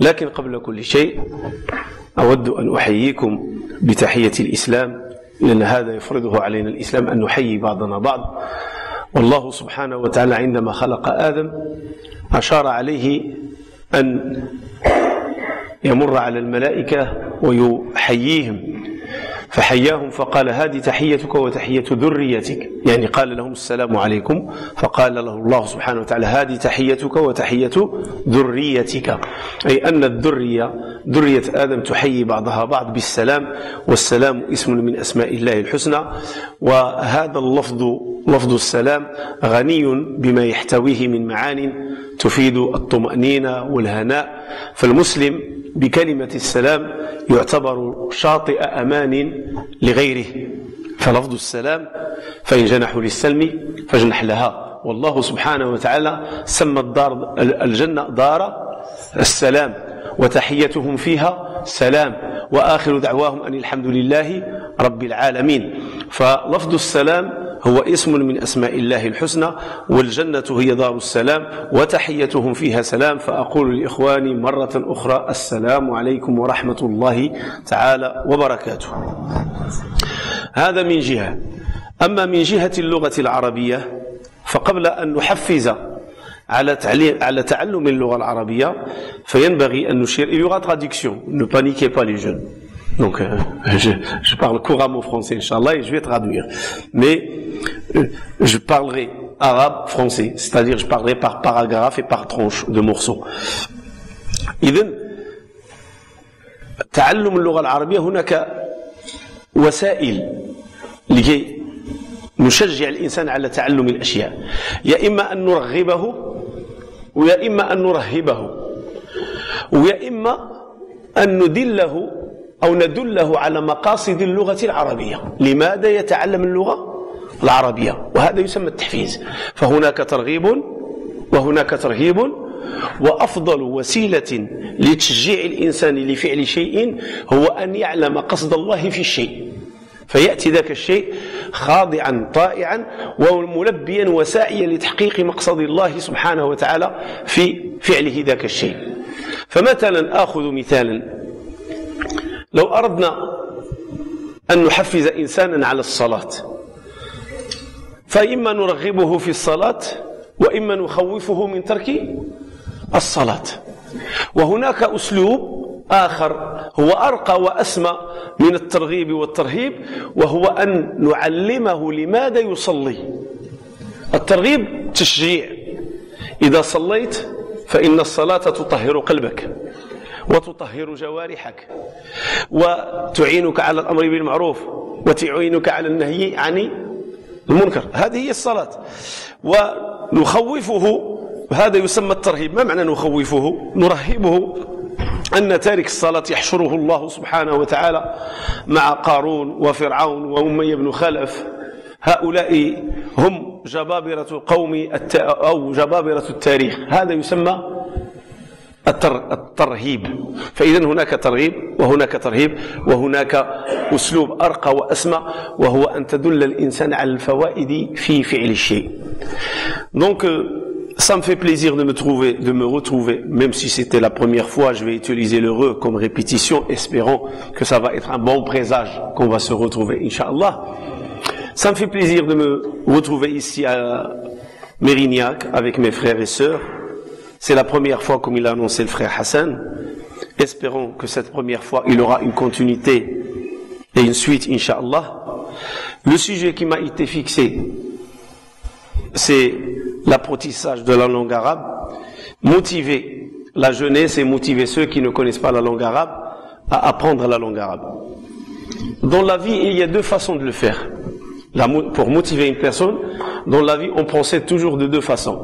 لكن قبل كل شيء أود أن أحييكم بتحية الإسلام، لأن هذا يفرضه علينا الإسلام أن نحيي بعضنا بعض. والله سبحانه وتعالى عندما خلق آدم أشار عليه أن يمر على الملائكة ويحييهم، فحياهم فقال: هذه تحيتك وتحية ذريتك، يعني قال لهم السلام عليكم، فقال له الله سبحانه وتعالى: هذه تحيتك وتحية ذريتك، أي أن ذرية آدم تحيي بعضها بعض بالسلام، والسلام اسم من أسماء الله الحسنى. وهذا لفظ السلام غني بما يحتويه من معان تفيد الطمأنينة والهناء، فالمسلم بكلمة السلام يعتبر شاطئ أمان لغيره. فلفظ السلام فإن جنحوا للسلم فاجنح لها، والله سبحانه وتعالى سمى الجنة دار السلام، وتحيتهم فيها سلام، وآخر دعواهم أن الحمد لله رب العالمين. فلفظ السلام هو اسم من أسماء الله الحسنى، والجنة هي دار السلام، وتحيتهم فيها سلام. فأقول لإخواني مرة أخرى: السلام عليكم ورحمة الله تعالى وبركاته. هذا من جهة. أما من جهة اللغة العربية، فقبل أن نحفز على تعلم اللغة العربية فينبغي أن نشير. Il y aura traduction, ne paniquez pas les jeunes. Donc, je parle couramment français, Inch'Allah, et je vais traduire. Mais je parlerai arabe, français, c'est-à-dire je parlerai par paragraphe et par tranche de morceaux. إذن تعلم اللغة العربية هناك وسائل لكي نشجع الإنسان على تعلم الأشياء، يا إما أن نرغبه ويا إما أن نرهبه ويا إما أن ندله أو ندله على مقاصد اللغة العربية، لماذا يتعلم اللغة العربية، وهذا يسمى التحفيز. فهناك ترغيب وهناك ترهيب، وأفضل وسيلة لتشجيع الإنسان لفعل شيء هو أن يعلم قصد الله في الشيء، فيأتي ذاك الشيء خاضعا طائعا وملبيا وساعيا لتحقيق مقصد الله سبحانه وتعالى في فعله ذاك الشيء. فمثلا آخذ مثالا: لو أردنا أن نحفز إنسانا على الصلاة، فإما نرغبه في الصلاة وإما نخوفه من ترك الصلاة. وهناك أسلوب آخر هو أرقى وأسمى من الترغيب والترهيب، وهو أن نعلمه لماذا يصلي. الترغيب تشجيع: إذا صليت فإن الصلاة تطهر قلبك وتطهر جوارحك وتعينك على الأمر بالمعروف وتعينك على النهي عن المنكر، هذه هي الصلاة. ونخوفه، هذا يسمى الترهيب. ما معنى نخوفه؟ نرهبه أن تارك الصلاة يحشره الله سبحانه وتعالى مع قارون وفرعون وأمية بن خلف، هؤلاء هم جبابرة قوم أو جبابرة التاريخ، هذا يسمى الترهيب. فإذا هناك ترغيب وهناك ترهيب، وهناك أسلوب أرقى وأسمى، وهو أن تدل الإنسان على الفوائد في فعل الشيء. Donc, ça me fait plaisir de me retrouver, même si c'était la première fois. Je vais utiliser le re comme répétition, espérant que ça va être un bon présage qu'on va se retrouver, Inch'Allah. Ça me fait plaisir de me retrouver ici à Mérignac avec mes frères et sœurs. C'est la première fois, comme il a annoncé le frère Hassan. Espérons que cette première fois, il aura une continuité et une suite, Inch'Allah. Le sujet qui m'a été fixé, c'est l'apprentissage de la langue arabe. Motiver la jeunesse et motiver ceux qui ne connaissent pas la langue arabe à apprendre la langue arabe. Dans la vie, il y a deux façons de le faire. Pour motiver une personne, dans la vie, on procède toujours de deux façons.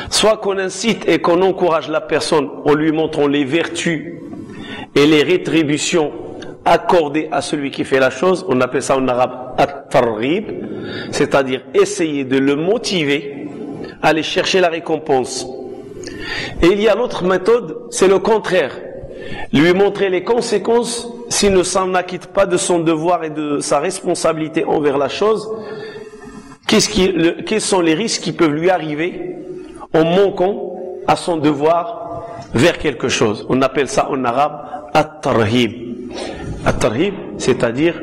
Soit qu'on incite et qu'on encourage la personne en lui montrant les vertus et les rétributions accordées à celui qui fait la chose. On appelle ça en arabe at-targhib, c'est-à-dire essayer de le motiver à aller chercher la récompense. Et il y a l'autre méthode, c'est le contraire. Lui montrer les conséquences s'il ne s'en acquitte pas de son devoir et de sa responsabilité envers la chose. Quels sont les risques qui peuvent lui arriver en manquant à son devoir vers quelque chose. On appelle ça en arabe at-tarhib. At-tarhib, c'est-à-dire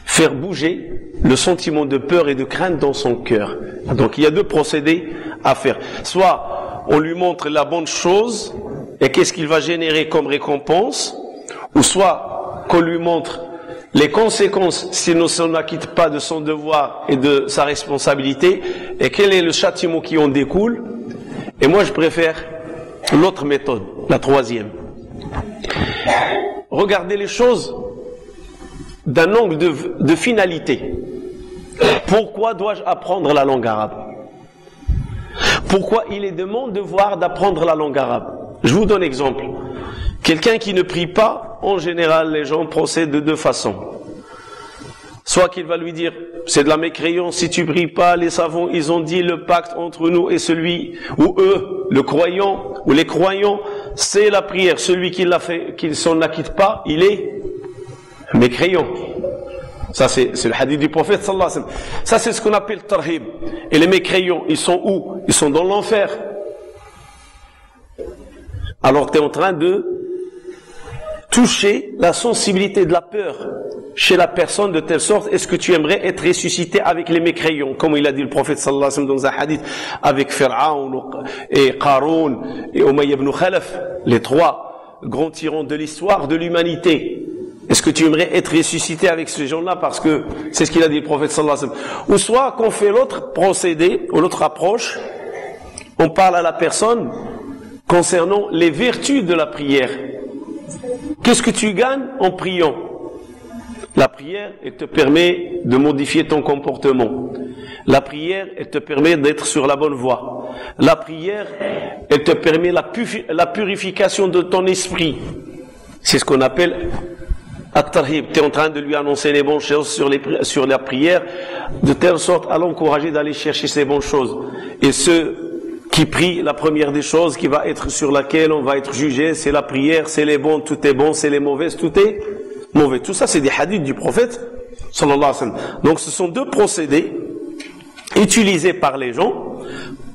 faire bouger le sentiment de peur et de crainte dans son cœur. Donc il y a deux procédés à faire. Soit on lui montre la bonne chose et qu'est-ce qu'il va générer comme récompense, ou soit qu'on lui montre les conséquences s'il ne s'en acquitte pas de son devoir et de sa responsabilité, et quel est le châtiment qui en découle. Et moi je préfère l'autre méthode, la troisième. Regardez les choses d'un angle de finalité. Pourquoi dois-je apprendre la langue arabe? Pourquoi il est de mon devoir d'apprendre la langue arabe? Je vous donne exemple. Quelqu'un qui ne prie pas, en général, les gens procèdent de deux façons. Soit qu'il va lui dire, c'est de la mécréance, si tu pries pas, les savants, ils ont dit le pacte entre nous et celui, ou eux, le croyant, ou les croyants, c'est la prière. Celui qui l'a fait, qui ne s'en acquitte pas, il est mécréant. Ça, c'est le hadith du prophète, sallallahu alayhi wa sallam. Ça, c'est ce qu'on appelle tarhib. Et les mécréants, ils sont où? Ils sont dans l'enfer. Alors, tu es en train de toucher la sensibilité de la peur chez la personne de telle sorte, est-ce que tu aimerais être ressuscité avec les mécréants, comme il a dit le prophète sallallahu alayhi wa sallam dans un hadith, avec Pharaon et Qaroun et Umayya ibn Khalaf, les trois grands tyrans de l'histoire de l'humanité. Est-ce que tu aimerais être ressuscité avec ces gens-là, parce que c'est ce qu'il a dit le prophète sallallahu alayhi wa sallam. Ou soit qu'on fait l'autre procédé, ou l'autre approche, on parle à la personne concernant les vertus de la prière. Qu'est-ce que tu gagnes en priant? La prière, elle te permet de modifier ton comportement. La prière, elle te permet d'être sur la bonne voie. La prière, elle te permet la purification de ton esprit. C'est ce qu'on appelle at-tarhib. Tu es en train de lui annoncer les bonnes choses sur la prière, de telle sorte à l'encourager d'aller chercher ces bonnes choses. Et ceux qui prient, la première des choses qui va être sur laquelle on va être jugé, c'est la prière, c'est les bons, tout est bon, c'est les mauvaises, tout est mauvais. Tout ça, c'est des hadiths du prophète, sallallahu alayhi wa sallam. Donc, ce sont deux procédés utilisés par les gens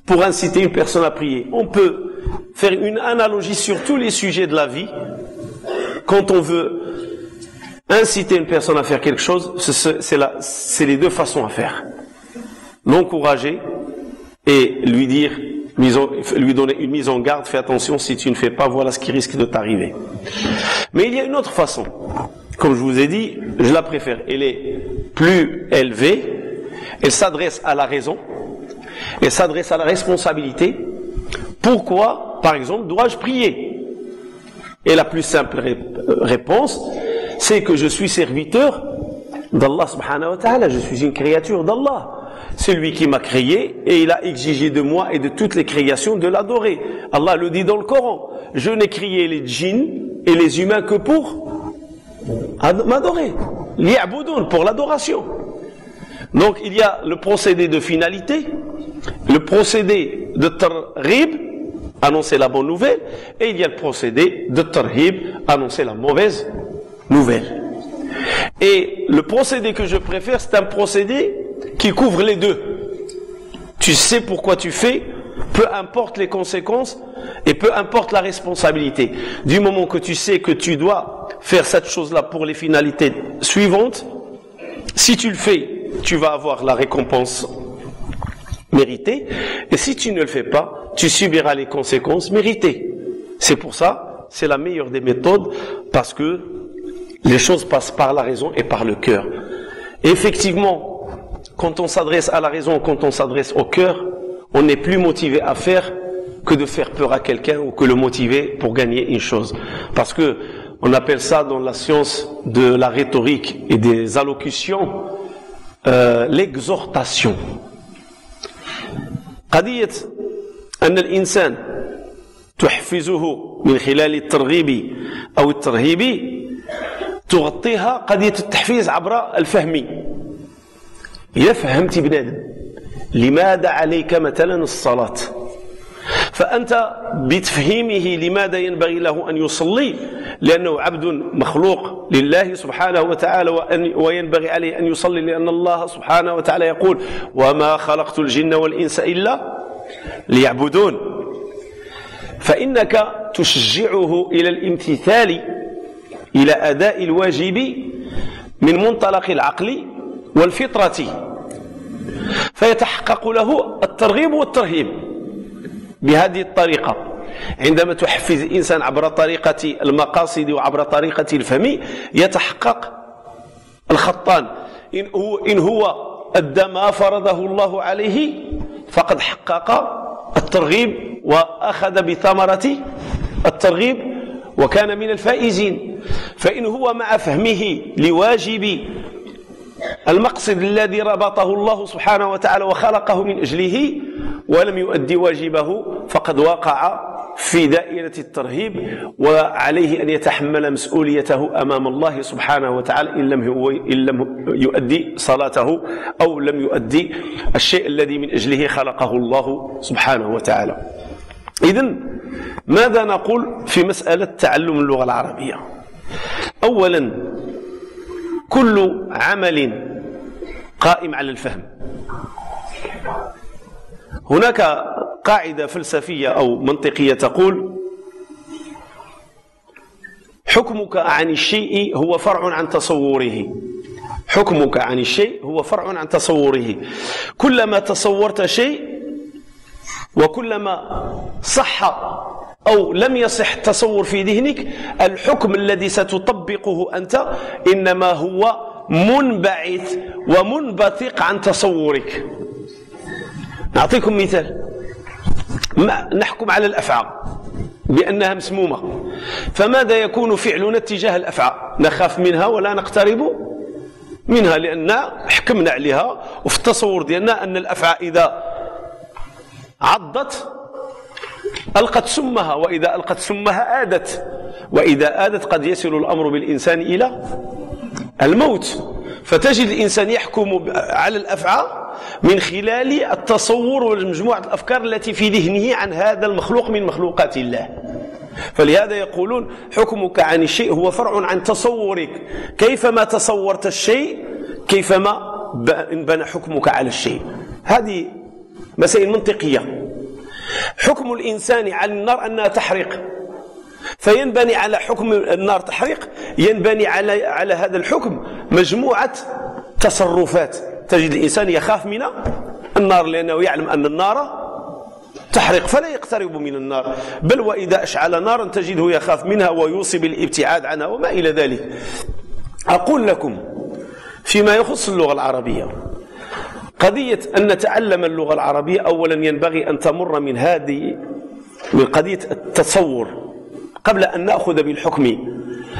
pour inciter une personne à prier. On peut faire une analogie sur tous les sujets de la vie. Quand on veut inciter une personne à faire quelque chose, c'est les deux façons à faire. L'encourager et lui dire, lui donner une mise en garde, fais attention, si tu ne fais pas, voilà ce qui risque de t'arriver. Mais il y a une autre façon. Comme je vous ai dit, je la préfère. Elle est plus élevée, elle s'adresse à la raison, elle s'adresse à la responsabilité. Pourquoi, par exemple, dois-je prier? Et la plus simple réponse, c'est que je suis serviteur d'Allah subhanahu wa ta'ala, je suis une créature d'Allah. C'est lui qui m'a créé et il a exigé de moi et de toutes les créations de l'adorer. Allah le dit dans le Coran. Je n'ai créé les djinns et les humains que pour m'adorer. Liya'budun, pour l'adoration. Donc il y a le procédé de finalité, le procédé de tarhib, annoncer la bonne nouvelle, et il y a le procédé de tarhib, annoncer la mauvaise nouvelle. Et le procédé que je préfère, c'est un procédé qui couvre les deux. Tu sais pourquoi tu fais, peu importe les conséquences et peu importe la responsabilité. Du moment que tu sais que tu dois faire cette chose-là pour les finalités suivantes, si tu le fais, tu vas avoir la récompense méritée, et si tu ne le fais pas, tu subiras les conséquences méritées. C'est pour ça, c'est la meilleure des méthodes, parce que les choses passent par la raison et par le cœur. Et effectivement, quand on s'adresse à la raison, quand on s'adresse au cœur, on n'est plus motivé à faire que de faire peur à quelqu'un ou que le motiver pour gagner une chose. Parce que on appelle ça dans la science de la rhétorique et des allocutions l'exhortation. قضية أن الإنسان تحفزه من خلال الترغيب أو الترهيب تغطيها قضية التحفيز عبر الفهم. إذا فهمت بنادم لماذا عليك مثلا الصلاة، فأنت بتفهيمه لماذا ينبغي له أن يصلي، لأنه عبد مخلوق لله سبحانه وتعالى وينبغي عليه أن يصلي، لأن الله سبحانه وتعالى يقول وما خلقت الجن والإنس إلا ليعبدون. فإنك تشجعه إلى الامتثال، إلى أداء الواجب من منطلق العقل والفطرة، فيتحقق له الترغيب والترهيب بهذه الطريقة. عندما تحفز الإنسان عبر طريقة المقاصد وعبر طريقة الفهم يتحقق الخطان. إن هو أدى ما فرضه الله عليه فقد حقق الترغيب وأخذ بثمرة الترغيب وكان من الفائزين. فإن هو مع فهمه لواجب المقصد الذي ربطه الله سبحانه وتعالى وخلقه من أجله ولم يؤدي واجبه فقد وقع في دائرة الترهيب، وعليه أن يتحمل مسؤوليته أمام الله سبحانه وتعالى إن لم يؤدي صلاته أو لم يؤدي الشيء الذي من أجله خلقه الله سبحانه وتعالى. إذن ماذا نقول في مسألة تعلم اللغة العربية؟ أولا، كل عمل قائم على الفهم. هناك قاعدة فلسفية أو منطقية تقول: حكمك عن الشيء هو فرع عن تصوره. حكمك عن الشيء هو فرع عن تصوره. كلما تصورت شيء وكلما صح أو لم يصح التصور في ذهنك، الحكم الذي ستطبقه أنت إنما هو منبعث ومنبثق عن تصورك. نعطيكم مثال: نحكم على الأفعى بأنها مسمومة، فماذا يكون فعلنا تجاه الأفعى؟ نخاف منها ولا نقترب منها لأن حكمنا عليها، وفي التصور ديالنا أن الأفعى إذا عضت ألقت سمها، وإذا ألقت سمها آدت، وإذا آدت قد يصل الأمر بالإنسان إلى الموت. فتجد الإنسان يحكم على الأفعى من خلال التصور ومجموعة الأفكار التي في ذهنه عن هذا المخلوق من مخلوقات الله. فلهذا يقولون: حكمك عن الشيء هو فرع عن تصورك. كيفما تصورت الشيء كيفما انبنى حكمك على الشيء. هذه مسائل منطقية. حكم الإنسان على النار أنها تحرق، فينبني على حكم النار تحرق، ينبني على هذا الحكم مجموعة تصرفات. تجد الإنسان يخاف من النار لأنه يعلم أن النار تحرق فلا يقترب من النار، بل وإذا أشعل نارا تجده يخاف منها ويوصي بالابتعاد عنها وما إلى ذلك. أقول لكم فيما يخص اللغة العربية، قضية أن نتعلم اللغة العربية أولا ينبغي أن تمر من قضية التصور قبل أن نأخذ بالحكم.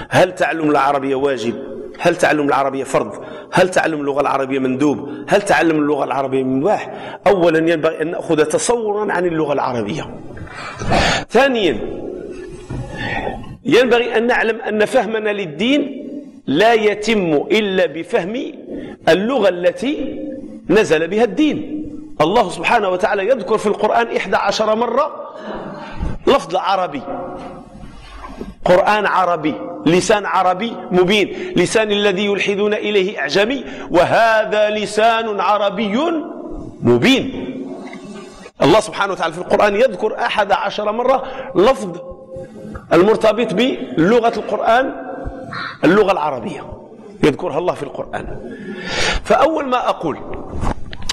هل تعلم العربية واجب؟ هل تعلم العربية فرض؟ هل تعلم اللغة العربية مندوب؟ هل تعلم اللغة العربية مباح؟ أولا ينبغي أن نأخذ تصورا عن اللغة العربية. ثانيا ينبغي أن نعلم أن فهمنا للدين لا يتم إلا بفهم اللغة التي نزل بها الدين. الله سبحانه وتعالى يذكر في القرآن 11 مرة لفظ عربي. قرآن عربي، لسان عربي مبين، لسان الذي يلحدون إليه أعجمي، وهذا لسان عربي مبين. الله سبحانه وتعالى في القرآن يذكر 11 مرة لفظ المرتبط بلغة القرآن، اللغة العربية يذكرها الله في القرآن. فأول ما أقول،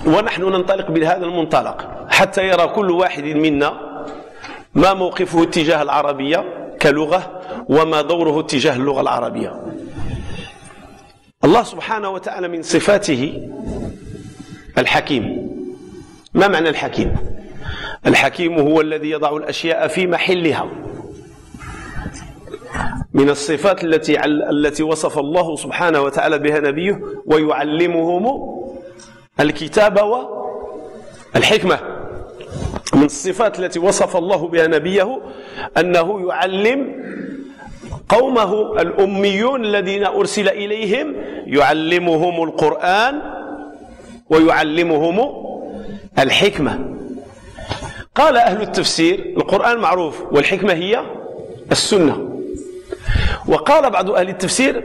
ونحن ننطلق بهذا المنطلق حتى يرى كل واحد منا ما موقفه اتجاه العربية كلغة وما دوره اتجاه اللغة العربية. الله سبحانه وتعالى من صفاته الحكيم. ما معنى الحكيم؟ الحكيم هو الذي يضع الأشياء في محلها. من الصفات التي وصف الله سبحانه وتعالى بها نبيه: ويعلمهم الكتاب والحكمة. من الصفات التي وصف الله بها نبيه أنه يعلم قومه الأميون الذين أرسل إليهم، يعلمهم القرآن ويعلمهم الحكمة. قال أهل التفسير: القرآن معروف والحكمة هي السنة. وقال بعض أهل التفسير: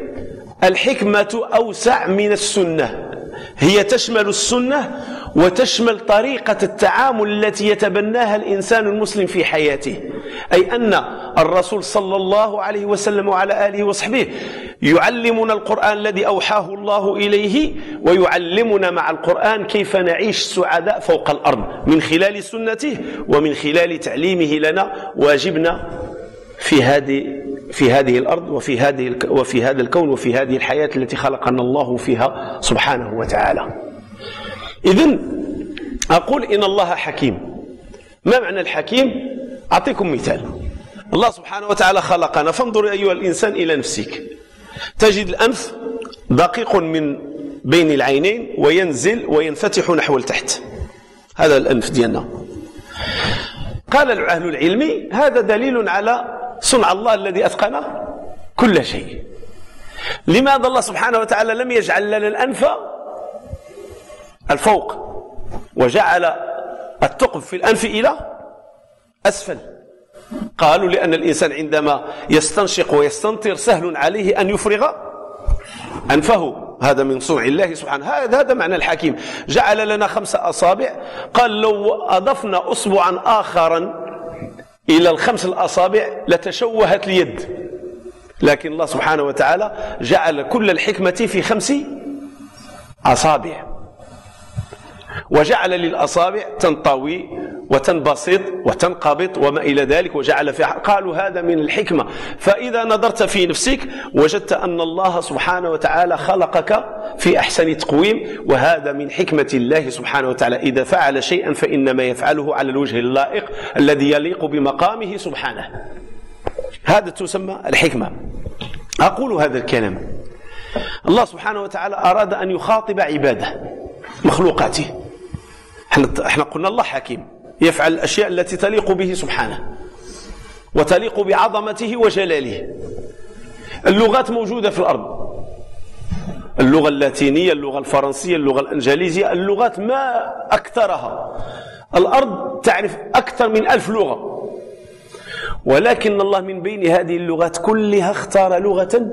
الحكمة أوسع من السنة، هي تشمل السنة وتشمل طريقة التعامل التي يتبناها الإنسان المسلم في حياته، أي أن الرسول صلى الله عليه وسلم وعلى آله وصحبه يعلمنا القرآن الذي أوحاه الله إليه، ويعلمنا مع القرآن كيف نعيش سعداء فوق الأرض من خلال سنته ومن خلال تعليمه لنا واجبنا في هذه الأرض وفي هذا الكون وفي هذه الحياة التي خلقنا الله فيها سبحانه وتعالى. إذن أقول إن الله حكيم. ما معنى الحكيم؟ أعطيكم مثال. الله سبحانه وتعالى خلقنا، فانظر أيها الإنسان إلى نفسك، تجد الأنف دقيق من بين العينين وينزل وينفتح نحو التحت، هذا الأنف ديالنا. قال أهل العلم هذا دليل على صنع الله الذي أتقن كل شيء. لماذا الله سبحانه وتعالى لم يجعل لنا الأنف الفوق وجعل الثقب في الأنف إلى أسفل؟ قالوا لأن الإنسان عندما يستنشق ويستنطر سهل عليه أن يفرغ أنفه، هذا من صنع الله سبحانه. هذا معنى الحكيم. جعل لنا 5 أصابع، قال لو أضفنا أصبعا آخرا إلى ال5 الأصابع لتشوهت اليد، لكن الله سبحانه وتعالى جعل كل الحكمة في 5 أصابع، وجعل للأصابع تنطوي وتنبسط وتنقبض وما إلى ذلك، وجعل فيها. قالوا هذا من الحكمة. فإذا نظرت في نفسك وجدت أن الله سبحانه وتعالى خلقك في أحسن تقويم، وهذا من حكمة الله سبحانه وتعالى. إذا فعل شيئا فإنما يفعله على الوجه اللائق الذي يليق بمقامه سبحانه، هذا تسمى الحكمة. أقول هذا الكلام، الله سبحانه وتعالى أراد أن يخاطب عباده مخلوقاته. احنا قلنا الله حكيم، يفعل الأشياء التي تليق به سبحانه وتليق بعظمته وجلاله. اللغات موجودة في الأرض، اللغة اللاتينية، اللغة الفرنسية، اللغة الإنجليزية، اللغات ما أكثرها. الأرض تعرف أكثر من 1000 لغة، ولكن الله من بين هذه اللغات كلها اختار لغة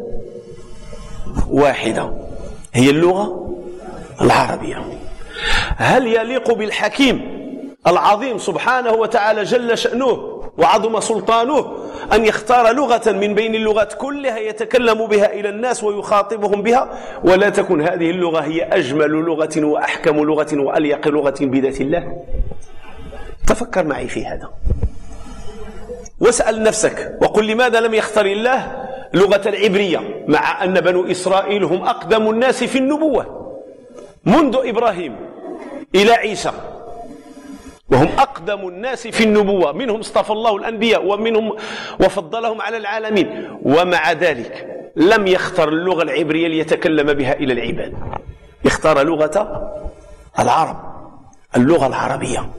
واحدة، هي اللغة العربية. هل يليق بالحكيم العظيم سبحانه وتعالى جل شأنه وعظم سلطانه أن يختار لغة من بين اللغات كلها يتكلم بها إلى الناس ويخاطبهم بها، ولا تكن هذه اللغة هي أجمل لغة وأحكم لغة وأليق لغة بذات الله؟ تفكر معي في هذا واسأل نفسك وقل لماذا لم يختار الله لغة العبرية، مع أن بنو إسرائيل هم أقدم الناس في النبوة منذ إبراهيم إلى عيسى، وهم أقدم الناس في النبوة، منهم اصطفى الله الأنبياء ومنهم وفضلهم على العالمين، ومع ذلك لم يختر اللغة العبرية ليتكلم بها إلى العباد، اختار لغة العرب، اللغة العربية.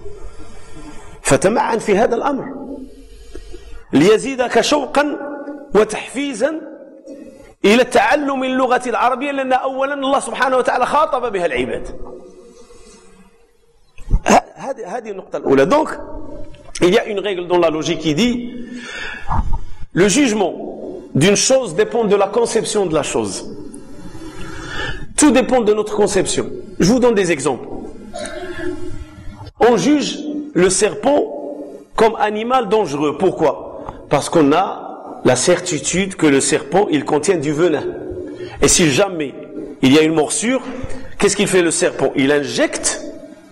فتمعن في هذا الأمر ليزيدك شوقا وتحفيزا إلى تعلم اللغة العربية، لأن أولا الله سبحانه وتعالى خاطب بها العباد. هذه النقطة الأولى. Donc, il y a une règle dans la logique qui dit le jugement d'une chose dépend de la conception de la chose. Tout dépend de notre conception. Je vous donne des exemples. On juge le serpent comme animal dangereux. Pourquoi? Parce qu'on a la certitude que le serpent, il contient du venin. Et si jamais il y a une morsure, qu'est-ce qu'il fait le serpent? Il injecte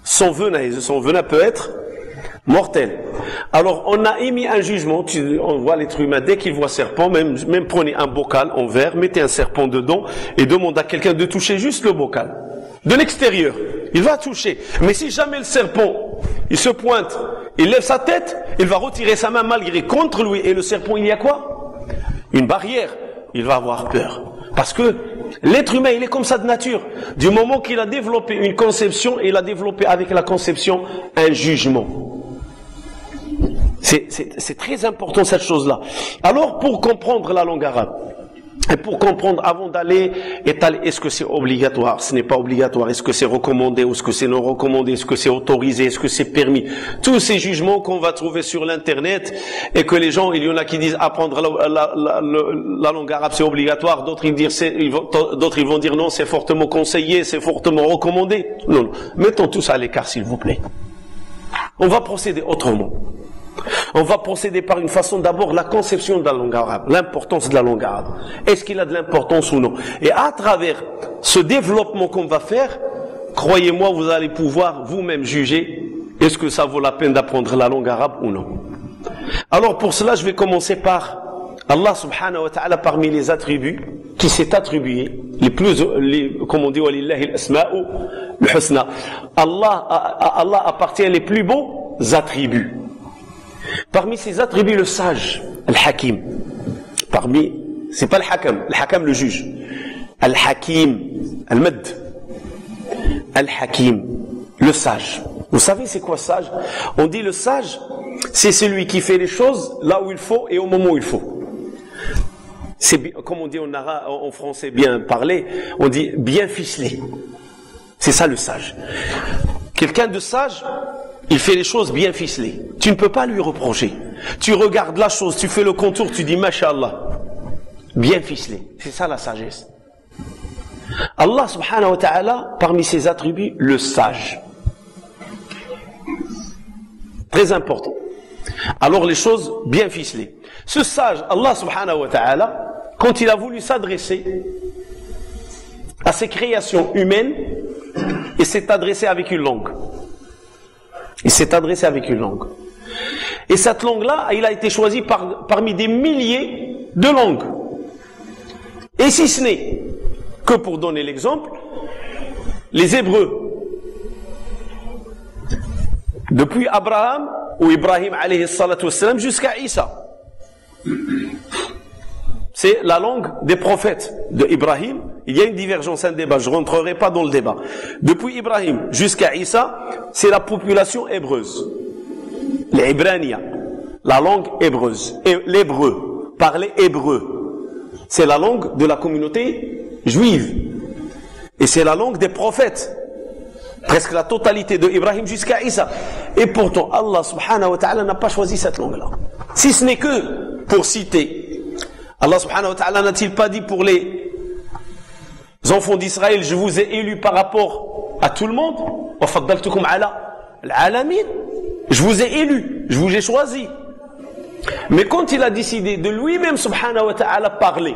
son venin, et son venin peut être mortel. Alors on a émis un jugement, on voit l'être humain, dès qu'il voit serpent, même prenez un bocal en verre, mettez un serpent dedans et demandez à quelqu'un de toucher juste le bocal. De l'extérieur, il va toucher. Mais si jamais le serpent, il se pointe, il lève sa tête, il va retirer sa main malgré contre lui, et le serpent, il y a quoi? Une barrière. Il va avoir peur. Parce que l'être humain, il est comme ça de nature. Du moment qu'il a développé une conception, il a développé avec la conception un jugement. C'est très important cette chose-là. Alors, pour comprendre la langue arabe, Et pour comprendre, avant d'aller étaler, est-ce que c'est obligatoire, ce n'est pas obligatoire, est-ce que c'est recommandé, ou est-ce que c'est non recommandé, est-ce que c'est autorisé, est-ce que c'est permis, tous ces jugements qu'on va trouver sur l'internet, et que les gens, il y en a qui disent apprendre la langue arabe c'est obligatoire, d'autres ils vont dire non, c'est fortement conseillé, c'est fortement recommandé. Non, mettons tout ça à l'écart s'il vous plaît. On va procéder autrement. On va procéder par une façon, d'abord la conception de la langue arabe, l'importance de la langue arabe. Est-ce qu'il a de l'importance ou non? Et à travers ce développement qu'on va faire, croyez-moi, vous allez pouvoir vous-même juger est-ce que ça vaut la peine d'apprendre la langue arabe ou non. Alors pour cela, je vais commencer par Allah subhanahu wa ta'ala, parmi les attributs qui s'est attribué, comme on dit, walillahi al-asma'u al-husna. Allah appartient les plus beaux attributs. Parmi ces attributs, le sage, al-hakim. C'est pas le le juge. Al-hakim, al-mad. Al-hakim, le sage. Vous savez c'est quoi sage? On dit le sage, c'est celui qui fait les choses là où il faut et au moment où il faut. C'est comme on dit en français bien parlé, on dit bien ficelé. C'est ça le sage. Quelqu'un de sage, il fait les choses bien ficelées. Tu ne peux pas lui reprocher. Tu regardes la chose, tu fais le contour, tu dis Masha'Allah. Bien ficelé. C'est ça la sagesse. Allah subhanahu wa ta'ala, parmi ses attributs, le sage. Très important. Alors les choses bien ficelées. Ce sage, Allah subhanahu wa ta'ala, quand il a voulu s'adresser à ses créations humaines, il s'est adressé avec une langue. Il s'est adressé avec une langue. Et cette langue-là, il a été choisi parmi des milliers de langues. Et si ce n'est que pour donner l'exemple, les Hébreux, depuis Abraham ou Ibrahim alayhi salatu wassalam jusqu'à Isa, c'est la langue des prophètes de Ibrahim. Il y a une divergence, un débat, je ne rentrerai pas dans le débat. Depuis Ibrahim jusqu'à Isa, c'est la population hébreuse. Les Hébrania, la langue hébreuse. Et l'hébreu, parler hébreu. C'est la langue de la communauté juive. Et c'est la langue des prophètes. Presque la totalité de Ibrahim jusqu'à Isa. Et pourtant, Allah subhanahu wa ta'ala n'a pas choisi cette langue-là. Si ce n'est que pour citer, Allah subhanahu wa ta'ala n'a-t-il pas dit pour les enfants d'Israël, je vous ai élus par rapport à tout le monde? Je vous ai élus, je vous ai choisi. Mais quand il a décidé de lui-même subhanahu wa ta'ala parler,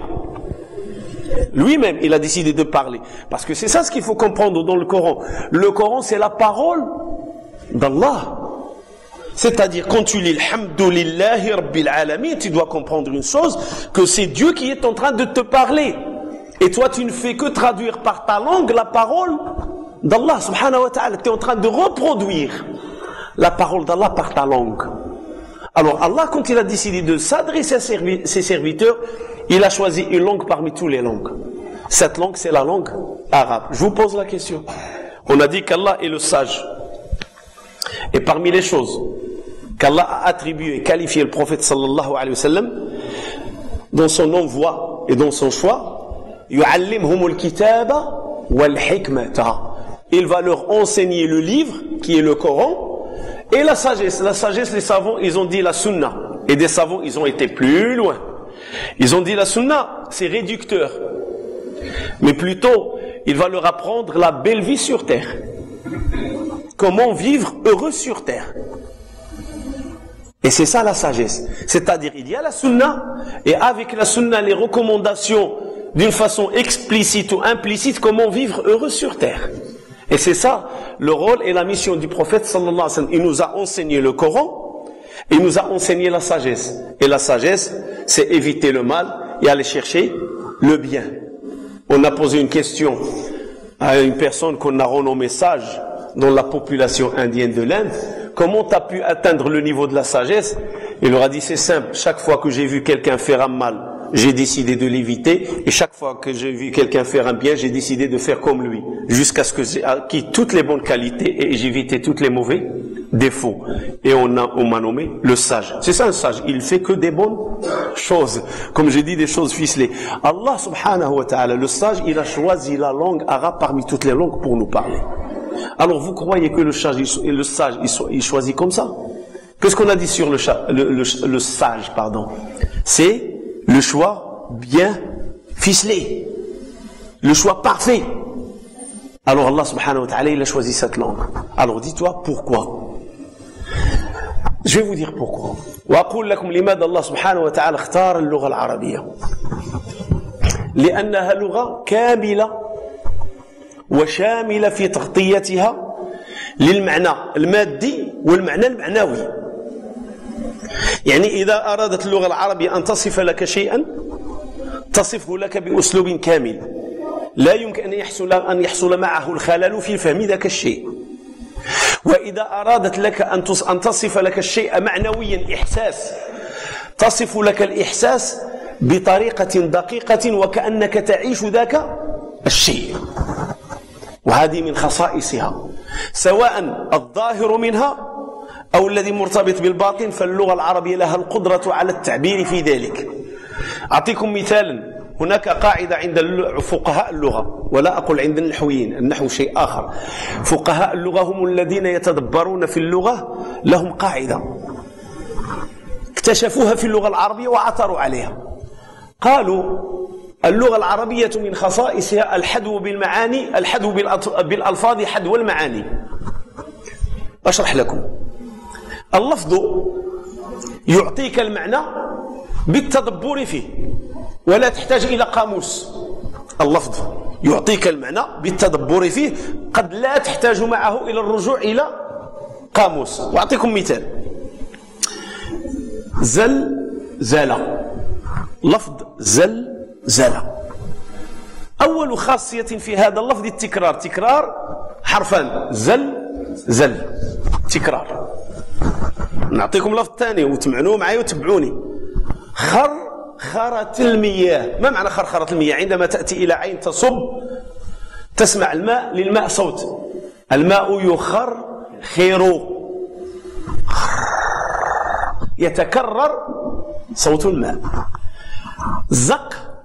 lui-même il a décidé de parler, parce que c'est ça ce qu'il faut comprendre dans le Coran. Le Coran c'est la parole d'Allah. C'est-à-dire, quand tu lis Alhamdulillahi Rabbil Alamin, tu dois comprendre une chose, que c'est Dieu qui est en train de te parler. Et toi, tu ne fais que traduire par ta langue la parole d'Allah subhanahu wa ta'ala. Tu es en train de reproduire la parole d'Allah par ta langue. Alors, Allah, quand il a décidé de s'adresser à ses serviteurs, il a choisi une langue parmi toutes les langues. Cette langue, c'est la langue arabe. Je vous pose la question. On a dit qu'Allah est le sage. Et parmi les choses qu'Allah a attribué et qualifié le prophète sallallahu alayhi wa sallam, dans son envoi et dans son choix, yu'allimhumul kitaba wal hikmata. Il va leur enseigner le livre, qui est le Coran, et la sagesse. La sagesse, les savants, ils ont dit la sunna. Et des savants, ils ont été plus loin. Ils ont dit la sunna, c'est réducteur. Mais plutôt, il va leur apprendre la belle vie sur terre. Comment vivre heureux sur terre. Et c'est ça la sagesse. C'est-à-dire, il y a la sunna, et avec la sunna, les recommandations d'une façon explicite ou implicite, comment vivre heureux sur terre. Et c'est ça le rôle et la mission du prophète sallallahu alayhi wa sallam. Il nous a enseigné le Coran, et il nous a enseigné la sagesse. Et la sagesse, c'est éviter le mal et aller chercher le bien. On a posé une question à une personne qu'on a renommée sage dans la population indienne de l'Inde. Comment tu as pu atteindre le niveau de la sagesse? Il leur a dit, c'est simple, chaque fois que j'ai vu quelqu'un faire un mal, j'ai décidé de l'éviter, et chaque fois que j'ai vu quelqu'un faire un bien, j'ai décidé de faire comme lui, jusqu'à ce que j'ai acquis toutes les bonnes qualités et j'ai évité toutes les mauvaises défauts. Et on m'a nommé le sage. C'est ça un sage. Il fait que des bonnes choses. Comme j'ai dit, des choses ficelées. Allah subhanahu wa ta'ala, le sage, il a choisi la langue arabe parmi toutes les langues pour nous parler. Alors vous croyez que le sage, il choisit comme ça? Qu'est-ce qu'on a dit sur le sage, pardon? C'est le choix bien ficelé. Le choix parfait. Alors Allah subhanahu wa ta'ala, il a choisi cette langue. Alors dis-toi pourquoi. Je vais vous dire pourquoi. وأقول لكم لماذا الله سبحانه وتعالى اختار اللغة العربية. لأنها لغة كاملة وشاملة في تغطيتها للمعنى المادي والمعنى المعنوي. يعني إذا أرادت اللغة العربية أن تصف لك شيئا تصفه لك بأسلوب كامل لا يمكن أن يحصل معه الخلل في فهم ذاك الشيء. وإذا أرادت لك أن تصف لك الشيء معنويا إحساس تصف لك الإحساس بطريقة دقيقة وكأنك تعيش ذاك الشيء. وهذه من خصائصها سواء الظاهر منها أو الذي مرتبط بالباطن، فاللغة العربية لها القدرة على التعبير في ذلك. أعطيكم مثالا. هناك قاعدة عند فقهاء اللغة، ولا أقول عند النحويين، النحو شيء آخر. فقهاء اللغة هم الذين يتدبرون في اللغة، لهم قاعدة اكتشفوها في اللغة العربية وعثروا عليها. قالوا اللغة العربية من خصائصها الحدو بالمعاني، الحدو بالألفاظ حدو المعاني. أشرح لكم. اللفظ يعطيك المعنى بالتدبر فيه ولا تحتاج إلى قاموس. اللفظ يعطيك المعنى بالتدبر فيه، قد لا تحتاج معه إلى الرجوع إلى قاموس. وأعطيكم مثال. زلزلة، لفظ زلزلة، أول خاصية في هذا اللفظ التكرار. تكرار حرفان، زل تكرار. نعطيكم لفظ ثاني وتمعنوه معي وتبعوني. خرخرة المياه. ما معنى خرخرة المياه؟ عندما تأتي إلى عين تصب تسمع الماء، للماء صوت. الماء يخرخر، يتكرر صوت الماء.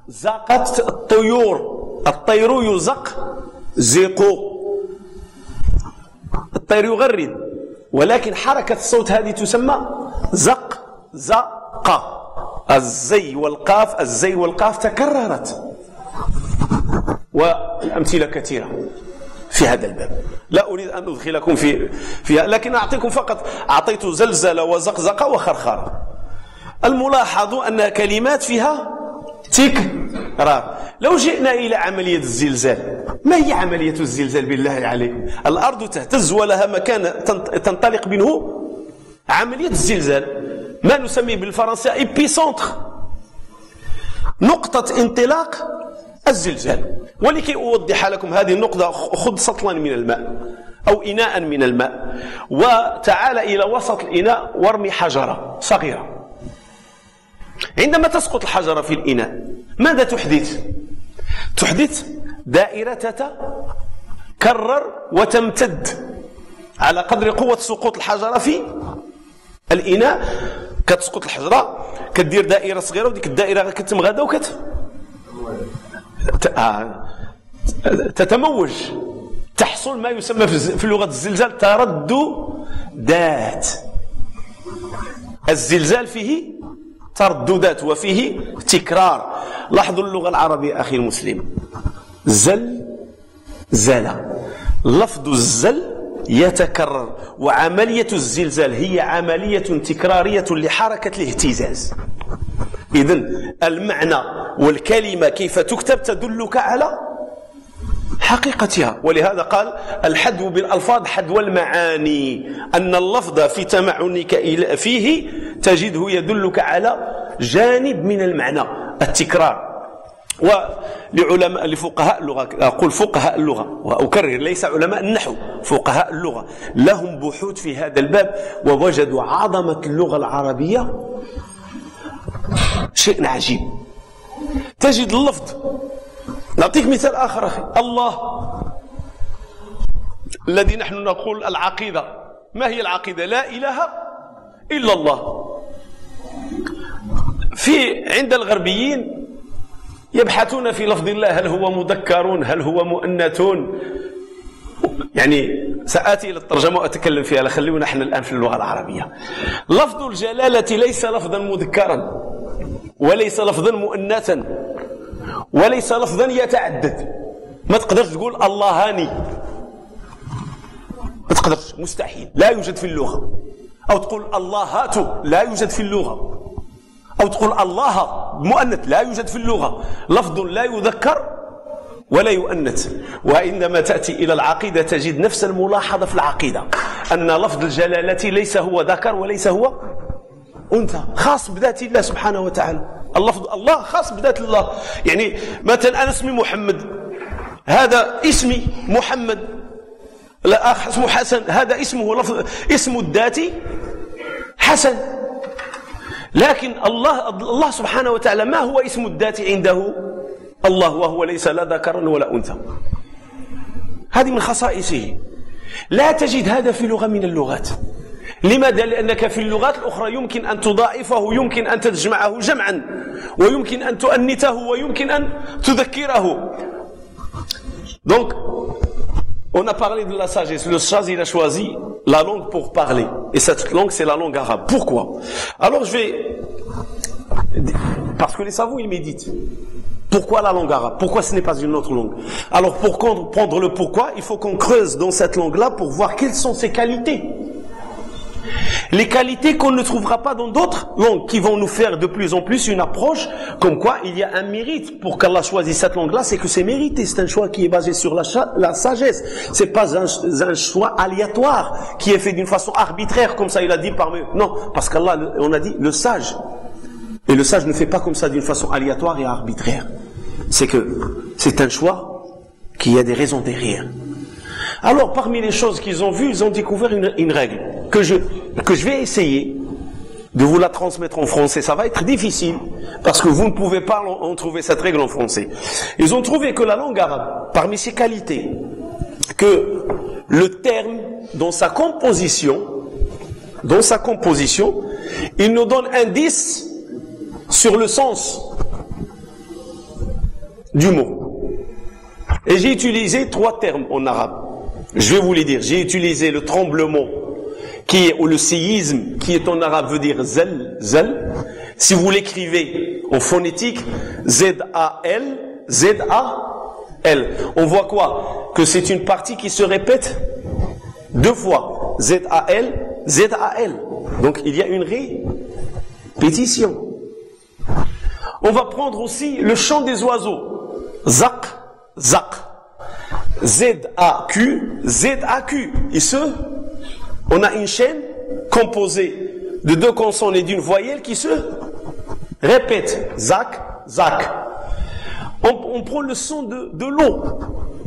زقت الطيور، الطير يزق زيقو، الطير يغرد، ولكن حركة الصوت هذه تسمى زق. الزي والقاف تكررت. والأمثلة كثيرة في هذا الباب، لا أريد أن أدخلكم فيها، لكن أعطيكم فقط. أعطيت زلزلة وزقزقة وخرخرة. الملاحظ أن كلمات فيها تكرار. لو جئنا إلى عملية الزلزال، ما هي عملية الزلزال بالله عليكم؟ الأرض تهتز ولها مكان تنطلق منه عملية الزلزال، ما نسميه بالفرنسية إبيسنتر، نقطة انطلاق الزلزال. ولكي أوضح لكم هذه النقطة، خذ سطلا من الماء أو إناء من الماء وتعال إلى وسط الإناء وارمي حجرة صغيرة. عندما تسقط الحجرة في الإناء ماذا تحدث؟ تحدث دائرة تتكرر وتمتد على قدر قوة سقوط الحجرة في الإناء. كتسقط الحجرة كدير دائرة صغيرة، وديك الدائرة كتم غدا تتموج، تحصل ما يسمى في لغة الزلزال ترددات. الزلزال فيه ترددات وفيه تكرار. لاحظوا اللغة العربية أخي المسلم، زلزلة، لفظ الزل يتكرر، وعملية الزلزال هي عملية تكرارية لحركة الاهتزاز. إذن المعنى والكلمة كيف تكتب تدلك على حقيقتها. ولهذا قال الحدو بالألفاظ حدو المعاني، أن اللفظ في تمعنك فيه تجده يدلك على جانب من المعنى التكرار. لفقهاء اللغة، أقول فقهاء اللغة وأكرر ليس علماء النحو، فقهاء اللغة لهم بحوث في هذا الباب، ووجدوا عظمة اللغة العربية شيء عجيب. تجد اللفظ، نعطيك مثال آخر أخي، الله الذي نحن نقول العقيدة ما هي العقيدة؟ لا إله إلا الله. عند الغربيين يبحثون في لفظ الله، هل هو مذكر، هل هو مؤنث. يعني سآتي إلى الترجمة وأتكلم فيها، لا خلونا احنا الآن في اللغة العربية. لفظ الجلالة ليس لفظا مذكرا، وليس لفظا مؤنثا، وليس لفظا يتعدد. ما تقدرش تقول اللهاني، ما تقدرش، مستحيل، لا يوجد في اللغة. أو تقول اللهات، لا يوجد في اللغة. أو تقول الله مؤنث، لا يوجد في اللغة. لفظ لا يذكر ولا يؤنث. وعندما تأتي إلى العقيدة تجد نفس الملاحظة في العقيدة، أن لفظ الجلالة ليس هو ذكر وليس هو أنثى، خاص بذات الله سبحانه وتعالى. اللفظ الله خاص بذات الله. يعني مثلا أنا اسمي محمد، هذا اسمي محمد. الآخر اسمه حسن، هذا اسمه اسم الذات حسن. لكن الله سبحانه وتعالى ما هو اسم الذات عنده؟ الله، وهو ليس لا ذكرا ولا أنثى. هذه من خصائصه. لا تجد هذا في لغة من اللغات. لماذا؟ لأنك في اللغات الأخرى يمكن أن تضاعفه، يمكن أن تجمعه جمعا، ويمكن أن تؤنثه، ويمكن أن تذكره. Donc, on a parlé de la sagesse. Le sage, il a choisi la langue pour parler. Et cette langue, c'est la langue arabe. Pourquoi? Alors, parce que les savants, ils méditent. Pourquoi la langue arabe? Pourquoi ce n'est pas une autre langue? Alors, pour comprendre le pourquoi, il faut qu'on creuse dans cette langue-là pour voir quelles sont ses qualités. Les qualités qu'on ne trouvera pas dans d'autres langues, qui vont nous faire de plus en plus une approche comme quoi il y a un mérite pour qu'Allah choisisse cette langue-là, c'est que c'est mérité, c'est un choix qui est basé sur la sagesse. C'est pas un choix aléatoire qui est fait d'une façon arbitraire comme ça il a dit parmi eux. Non, parce qu'Allah, on a dit le sage. Et le sage ne fait pas comme ça d'une façon aléatoire et arbitraire. C'est que c'est un choix qui a des raisons derrière. Alors, parmi les choses qu'ils ont vues, ils ont découvert une règle que je vais essayer de vous la transmettre en français. Ça va être difficile parce que vous ne pouvez pas en trouver cette règle en français. Ils ont trouvé que la langue arabe, parmi ses qualités, que le terme dans sa composition, il nous donne indice sur le sens du mot. Et j'ai utilisé 3 termes en arabe. Je vais vous les dire. J'ai utilisé le tremblement, ou le séisme, qui est en arabe veut dire zel, zel. Si vous l'écrivez en phonétique, Z-A-L, Z-A-L. On voit quoi? Que c'est une partie qui se répète 2 fois. Z-A-L, Z-A-L. Donc il y a une répétition. On va prendre aussi le chant des oiseaux. Zaq, zaq. Z-A-Q, Z-A-Q. On a une chaîne composée de 2 consonnes et d'une voyelle qui se répète. Zak, zak. On prend le son de l'eau.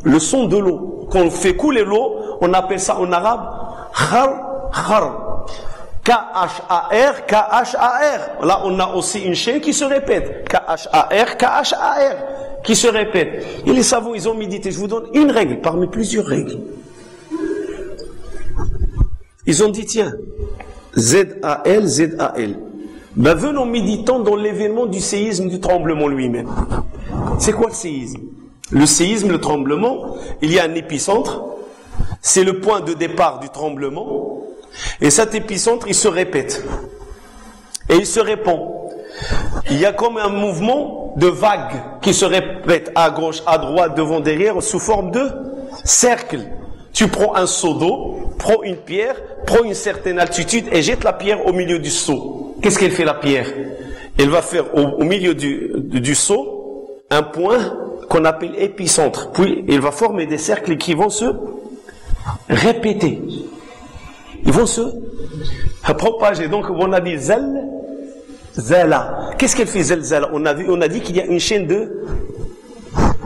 Le son de l'eau. Quand on fait couler l'eau, on appelle ça en arabe khar, khar. K-H-A-R, K-H-A-R. Là, on a aussi une chaîne qui se répète. K-H-A-R, K-H-A-R. Qui se répète. Et les savants, ils ont médité. Je vous donne une règle parmi plusieurs règles. Ils ont dit, tiens, Z-A-L, Z-A-L. Ben, venons méditons dans l'événement du séisme, du tremblement lui-même. C'est quoi le séisme? Le séisme, le tremblement, il y a un épicentre. C'est le point de départ du tremblement. Et cet épicentre, il se répète. Et il se répand. Il y a comme un mouvement de vagues qui se répète à gauche, à droite, devant, derrière, sous forme de cercle. Tu prends un seau d'eau, prends une pierre, prends une certaine altitude et jette la pierre au milieu du seau. Qu'est-ce qu'elle fait la pierre? Elle va faire au milieu du seau un point qu'on appelle épicentre. Puis elle va former des cercles qui vont se répéter. Ils vont se propager. Donc on a dit zel, zala. Qu'est-ce qu'elle fait zelzala? On a dit qu'il y a une chaîne de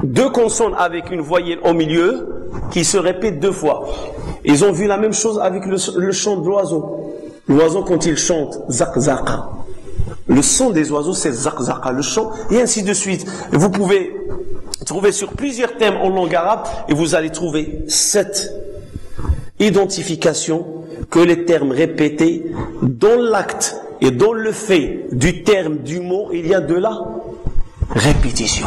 2 consonnes avec une voyelle au milieu qui se répète 2 fois. Ils ont vu la même chose avec le chant de l'oiseau. L'oiseau quand il chante zaq zaqa. Le son des oiseaux c'est zaq zaqa, le chant et ainsi de suite. Vous pouvez trouver sur plusieurs thèmes en langue arabe et vous allez trouver cette identification que les termes répétés, dans l'acte et dans le fait du terme, du mot, il y a de la répétition.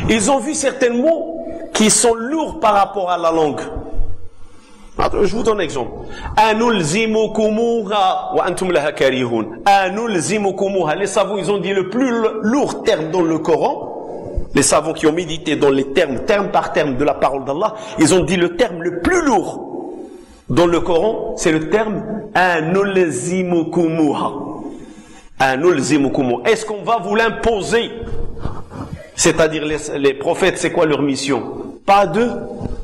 Ils ont vu certains mots qui sont lourds par rapport à la langue. Je vous donne un exemple. Anulzimukumuha wa antum laha karihun. Anulzimukumuha. Les savants, ils ont dit le plus lourd terme dans le Coran. Les savants qui ont médité dans les termes, terme par terme de la parole d'Allah, ils ont dit le terme le plus lourd dans le Coran, c'est le terme Anulzimukumuha. Anulzimukumuha. Est-ce qu'on va vous l'imposer? C'est-à-dire les prophètes, c'est quoi leur mission? Pas de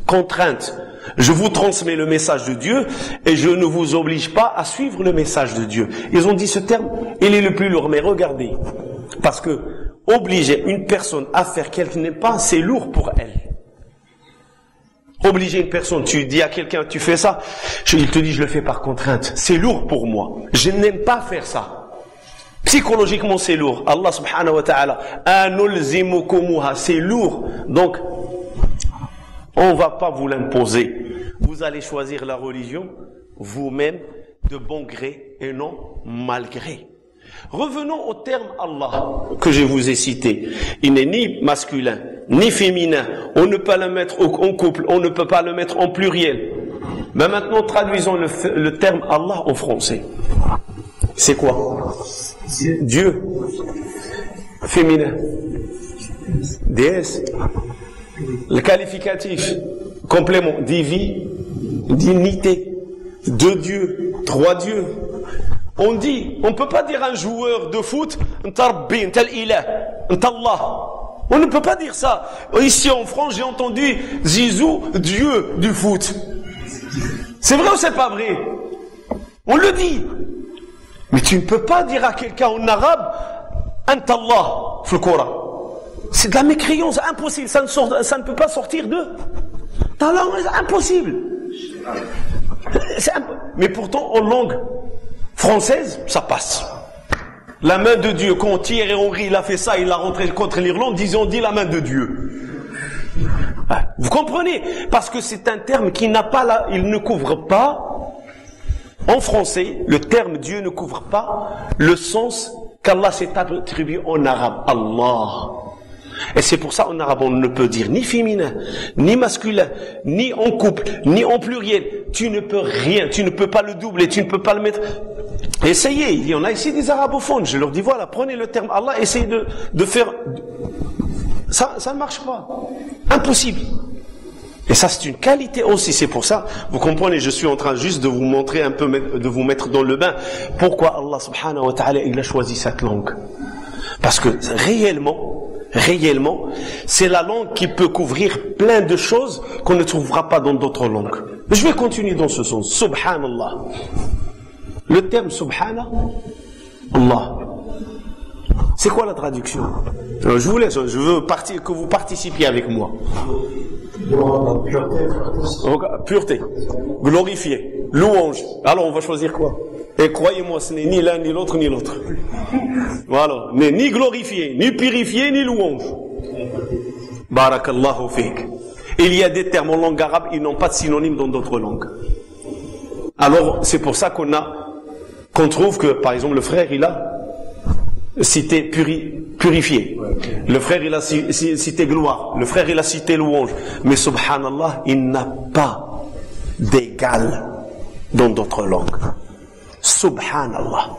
contrainte. Je vous transmets le message de Dieu et je ne vous oblige pas à suivre le message de Dieu. Ils ont dit ce terme, il est le plus lourd. Mais regardez, parce que obliger une personne à faire qu'elle n'est pas, c'est lourd pour elle. Obliger une personne, tu dis à quelqu'un, tu fais ça, il te dit, je le fais par contrainte. C'est lourd pour moi. Je n'aime pas faire ça. Psychologiquement, c'est lourd. Allah subhanahu wa ta'ala, anulzimukumuha, c'est lourd. Donc, on ne va pas vous l'imposer. Vous allez choisir la religion vous-même de bon gré et non malgré. Revenons au terme Allah que je vous ai cité. Il n'est ni masculin, ni féminin. On ne peut pas le mettre en couple, on ne peut pas le mettre en pluriel. Mais maintenant, traduisons le terme Allah en français. C'est quoi? Dieu. Féminin. Déesse. Le qualificatif, complément, dignité, deux dieux, trois dieux. On dit, on ne peut pas dire un joueur de foot, Ntarbi, Ntal Ilah, Ntallah. On ne peut pas dire ça. Ici en France, j'ai entendu Zizou, Dieu du foot. C'est vrai ou c'est pas vrai? On le dit. Mais tu ne peux pas dire à quelqu'un en arabe, Ntallah, Fulkora. C'est de la mécréance, impossible, ça ne peut pas sortir de ta langue, c'est impossible. Mais pourtant, en langue française, ça passe. La main de Dieu, quand Thierry Henry il a fait ça, il l'a rentré contre l'Irlande, on dit la main de Dieu. Vous comprenez? Parce que c'est un terme qui n'a pas il ne couvre pas, en français, le terme Dieu ne couvre pas le sens qu'Allah s'est attribué en arabe. Allah. Et c'est pour ça en arabe on ne peut dire ni féminin, ni masculin, ni en couple, ni en pluriel. Tu ne peux rien, tu ne peux pas le doubler, tu ne peux pas le mettre. Essayez, il y en a ici des arabophones, je leur dis voilà, prenez le terme Allah, essayez de faire... Ça ne marche pas. Impossible. Et ça c'est une qualité aussi, c'est pour ça, vous comprenez, je suis en train juste de vous montrer un peu, de vous mettre dans le bain, pourquoi Allah subhanahu wa ta'ala il a choisi cette langue. Parce que réellement, c'est la langue qui peut couvrir plein de choses qu'on ne trouvera pas dans d'autres langues. Je vais continuer dans ce sens. Subhanallah. Le terme Subhanallah, c'est quoi la traduction? Alors, je vous laisse, je veux que vous participiez avec moi. Pureté, glorifier, louange. Alors on va choisir quoi? Et croyez-moi, ce n'est ni l'un ni l'autre ni l'autre. Voilà, mais ni glorifié, ni purifié, ni louange. Barakallahu fik. Il y a des termes en langue arabe, ils n'ont pas de synonyme dans d'autres langues. Alors c'est pour ça qu'on trouve que, par exemple, le frère il a cité purifié. Le frère il a cité gloire. Le frère il a cité louange. Mais subhanallah, il n'a pas d'égal dans d'autres langues. Subhanallah.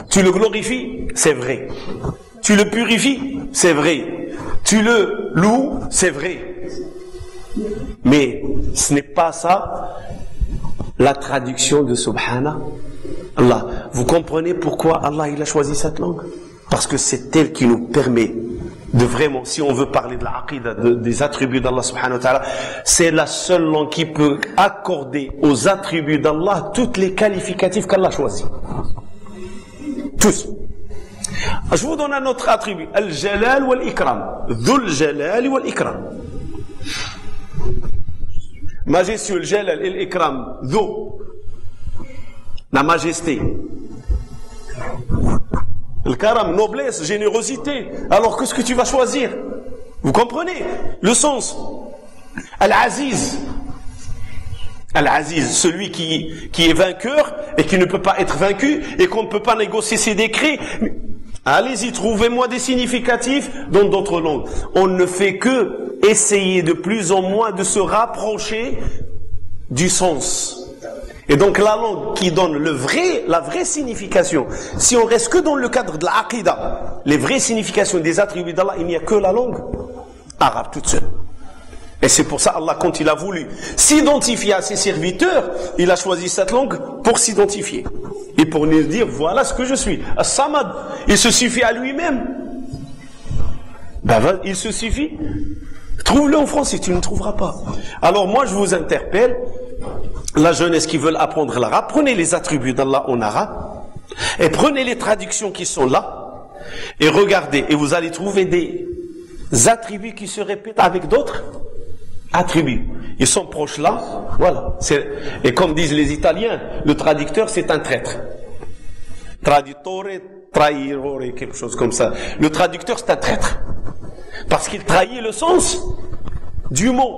Tu le glorifies, c'est vrai. Tu le purifies, c'est vrai. Tu le loues, c'est vrai. Mais ce n'est pas ça la traduction de Subhanallah. Vous comprenez pourquoi Allah il a choisi cette langue? Parce que c'est elle qui nous permet de vraiment, si on veut parler de la aqida, des attributs d'Allah subhanahu wa ta'ala, c'est la seule langue qui peut accorder aux attributs d'Allah toutes les qualificatifs qu'Allah choisit. Tous. Je vous donne un autre attribut. Al-Jalal wal-Ikram. Dhul Jalal wal-Ikram. Majestueux, le Jalal et l'Ikram. La majesté. Le karam, noblesse, générosité. Alors qu'est-ce que tu vas choisir? Vous comprenez le sens? Al-Aziz. Al-Aziz, celui qui est vainqueur et qui ne peut pas être vaincu et qu'on ne peut pas négocier ses décrets. Allez-y, trouvez-moi des significatifs dans d'autres langues. On ne fait que essayer de plus en moins de se rapprocher du sens. Et donc la langue qui donne la vraie signification, si on reste que dans le cadre de l'aqida, les vraies significations des attributs d'Allah, il n'y a que la langue arabe toute seule. Et c'est pour ça Allah, quand il a voulu s'identifier à ses serviteurs, il a choisi cette langue pour s'identifier. Et pour nous dire, voilà ce que je suis. As-Samad, il se suffit à lui-même. Il se suffit. Trouve-le en français, tu ne le trouveras pas. Alors moi, je vous interpelle, la jeunesse qui veut apprendre l'arabe, prenez les attributs d'Allah en arabe, et prenez les traductions qui sont là, et regardez, et vous allez trouver des attributs qui se répètent avec d'autres attributs. Ils sont proches là, voilà. Et comme disent les Italiens, le traducteur c'est un traître. Traditore, trairore, quelque chose comme ça. Le traducteur c'est un traître. Parce qu'il trahit le sens du mot.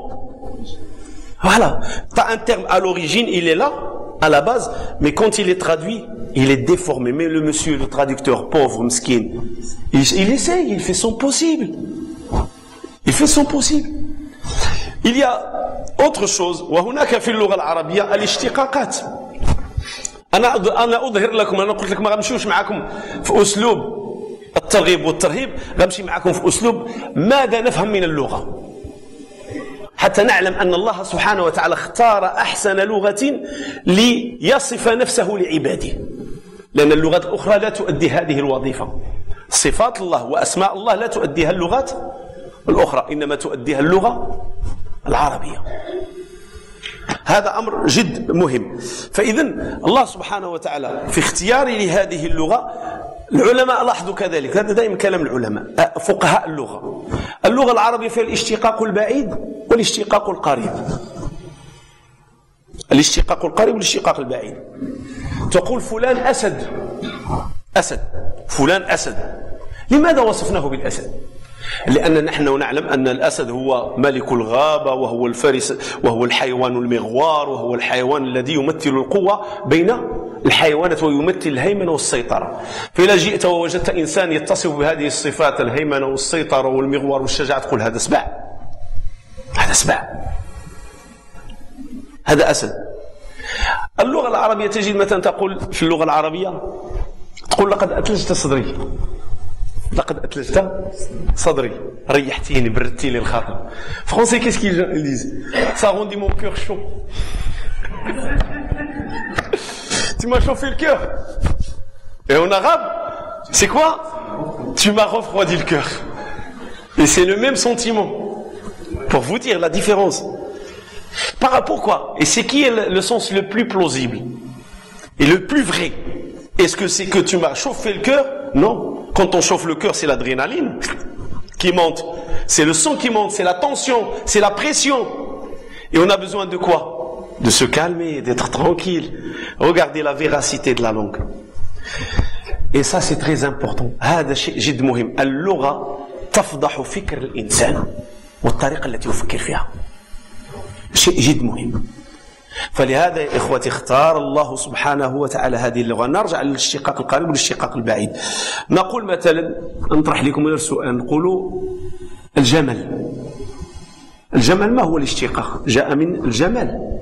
Voilà. T'as un terme à l'origine, il est là, à la base, mais quand il est traduit, il est déformé. Mais le monsieur, le traducteur, pauvre, mesquin, il essaye, il fait son possible. Il fait son possible. Il y a autre chose. وهناك في اللغة العربية الاشتقاقات. أنا أظهر لكم، أنا قلت لكم ما غنمشيوش معكم في أسلوب الترغيب والترهيب، غنمشي معكم في أسلوب ماذا نفهم من اللغة، حتى نعلم أن الله سبحانه وتعالى اختار أحسن لغة ليصف نفسه لعباده، لأن اللغات الأخرى لا تؤدي هذه الوظيفة. صفات الله وأسماء الله لا تؤديها اللغات الأخرى، إنما تؤديها اللغة العربية. هذا أمر جد مهم. فإذا الله سبحانه وتعالى في اختياره لهذه اللغة، العلماء لاحظوا كذلك، هذا دائما كلام العلماء فقهاء اللغة العربية فيها الاشتقاق البعيد والاشتقاق القريب. الاشتقاق القريب والاشتقاق البعيد. تقول فلان أسد، فلان أسد. لماذا وصفناه بالأسد؟ لأن نحن نعلم أن الأسد هو ملك الغابة، وهو الفارس، وهو الحيوان المغوار، وهو الحيوان الذي يمثل القوة بين الحيوانات ويمثل الهيمنة والسيطرة. فإذا جئت ووجدت إنسان يتصف بهذه الصفات، الهيمنة والسيطرة والمغوار والشجاعة، تقول هذا سبع، هذا سبع، هذا أسد. اللغة العربية تجد مثلا تقول في اللغة العربية، تقول لقد أتلجت صدري، لقد أتلجت صدري، ريحتيني، بردتي لي الخاطر. Français, qu'est-ce qu'ils disent? Ça rendit mon cœur chaud. Tu m'as chauffé le cœur. Et en arabe, c'est quoi? Tu m'as refroidi le cœur. Et c'est le même sentiment. Pour vous dire la différence. Pourquoi? Et c'est qui est le sens le plus plausible et le plus vrai? Est-ce que c'est que tu m'as chauffé le cœur? Non. Quand on chauffe le cœur, c'est l'adrénaline qui monte. C'est le sang qui monte, c'est la tension, c'est la pression. Et on a besoin de quoi? De se calmer, d'être tranquille. Regardez la véracité de la langue. Et ça, c'est très important. هذا شيء جد مهم. اللغة تفضح فكر الإنسان والطريقة التي يفكر فيها. شيء جد مهم. فلهذا يا إخوتي اختار الله سبحانه وتعالى هذه اللغة. نرجع للاشتقاق القريب والاشتقاق البعيد. نقول مثلا، نطرح لكم غير سؤال، نقولوا الجمل. الجمل ما هو الاشتقاق؟ جاء من الجمال.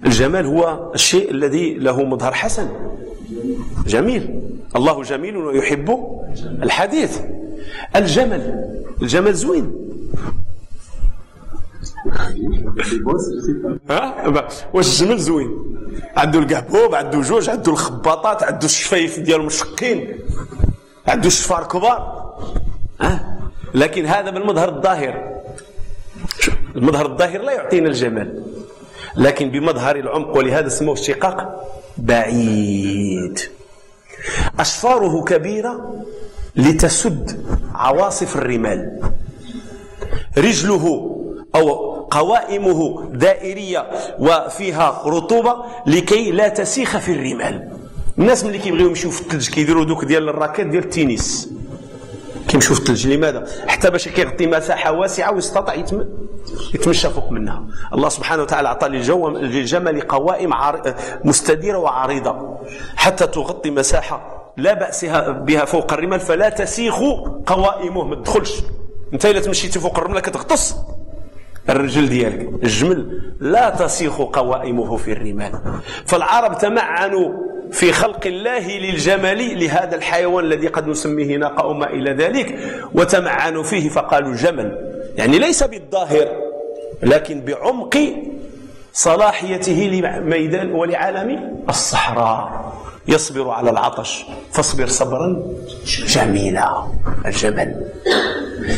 الجمال هو الشيء الذي له مظهر حسن جميل. الله جميل ويحب الحديث. الجمل زوين. واش الجمل زوين؟ عنده القحبوب، عنده جوج، عنده الخباطات، عنده الشفايف ديالهم مشقين، عنده الشفار كبار. لكن هذا بالمظهر الظاهر. المظهر الظاهر لا يعطينا الجمال، لكن بمظهر العمق، ولهذا سموه اشتقاق بعيد. أشفاره كبيرة لتسد عواصف الرمال، رجله أو قوائمه دائرية وفيها رطوبة لكي لا تسيخ في الرمال. الناس ملي كيبغيو يمشيو في الثلج كيديروا دوك ديال الراكيت ديال التنس، كيمشيو في الثلج. لماذا؟ حتى باش كيغطي مساحة واسعة ويستطيع يتمشى فوق منها. الله سبحانه وتعالى أعطى للجمل قوائم مستديرة وعريضة حتى تغطي مساحة لا بأس بها فوق الرمال، فلا تسيخ قوائمه، ما تدخلش. انت إلا تمشيتي فوق الرملة كتغطس الرجل ديالك. الجمل لا تسيخ قوائمه في الرمال. فالعرب تمعنوا في خلق الله للجمل، لهذا الحيوان الذي قد نسميه ناقة أو ما إلى ذلك، وتمعنوا فيه فقالوا جمل، يعني ليس بالظاهر لكن بعمق صلاحيته لميدان ولعالم الصحراء. يصبر على العطش فاصبر صبرا جميلا، الجمل.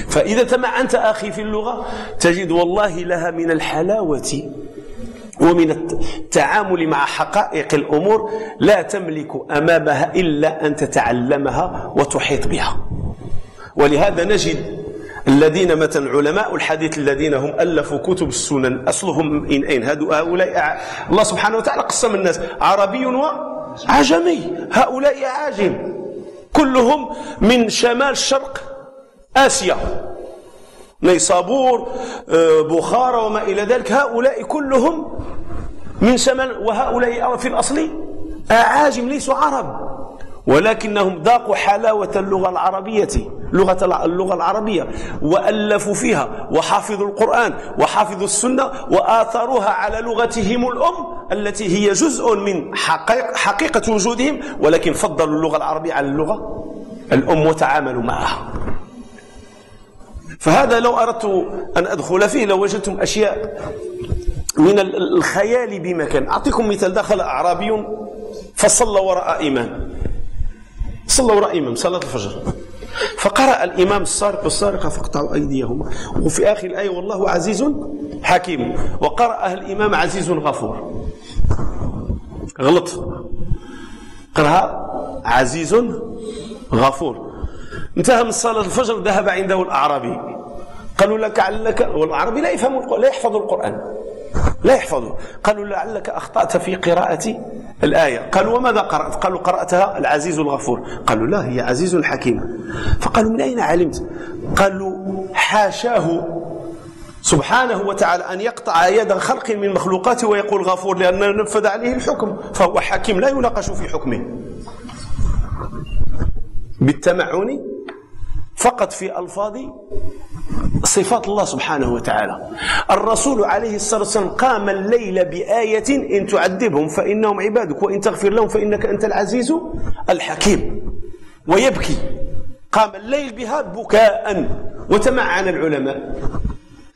فإذا تمعنت أخي في اللغة تجد والله لها من الحلاوة ومن التعامل مع حقائق الأمور لا تملك أمامها إلا أن تتعلمها وتحيط بها. ولهذا نجد الذين مثلا علماء الحديث الذين هم ألفوا كتب السنن أصلهم من أين؟ هؤلاء الله سبحانه وتعالى قسم الناس عربي وعجمي، هؤلاء أعاجم كلهم من شمال شرق آسيا، نيسابور، بخارى وما إلى ذلك، هؤلاء كلهم من شمال، وهؤلاء في الأصل أعاجم ليسوا عرب، ولكنهم ذاقوا حلاوة اللغة العربية، اللغة العربية، وألفوا فيها وحافظوا القرآن وحافظوا السنة وآثروها على لغتهم الأم التي هي جزء من حقيقة وجودهم، ولكن فضلوا اللغة العربية على اللغة الأم وتعاملوا معها. فهذا لو أردت أن أدخل فيه لوجدتم أشياء من الخيال بمكان. أعطيكم مثال: دخل أعرابي فصلى وراء إمام، صلى وراء إمام صلاة الفجر، فقرأ الإمام السارق والسارقة فاقطعوا أيديهما، وفي آخر الآية والله عزيز حكيم، وقرأ الإمام عزيز غفور. غلط، قرأ عزيز غفور. انتهى من صلاة الفجر، ذهب عنده الأعرابي، قالوا لك علك، والأعرابي لا يفهم، لا يحفظ القرآن، لا يحفظه. قالوا لعلك أخطأت في قراءة الآية. قالوا وماذا قرأت؟ قالوا قرأتها العزيز الغفور. قالوا لا، هي عزيز حكيم. فقالوا من أين علمت؟ قالوا حاشاه سبحانه وتعالى أن يقطع يد خلق من مخلوقاته ويقول غفور، لأن نفذ عليه الحكم، فهو حكيم لا يناقش في حكمه. بالتمعن فقط في ألفاظ صفات الله سبحانه وتعالى. الرسول عليه الصلاة والسلام قام الليل بآية: إن تعذبهم فإنهم عبادك وإن تغفر لهم فإنك أنت العزيز الحكيم، ويبكي. قام الليل بها بكاء. وتمعن العلماء.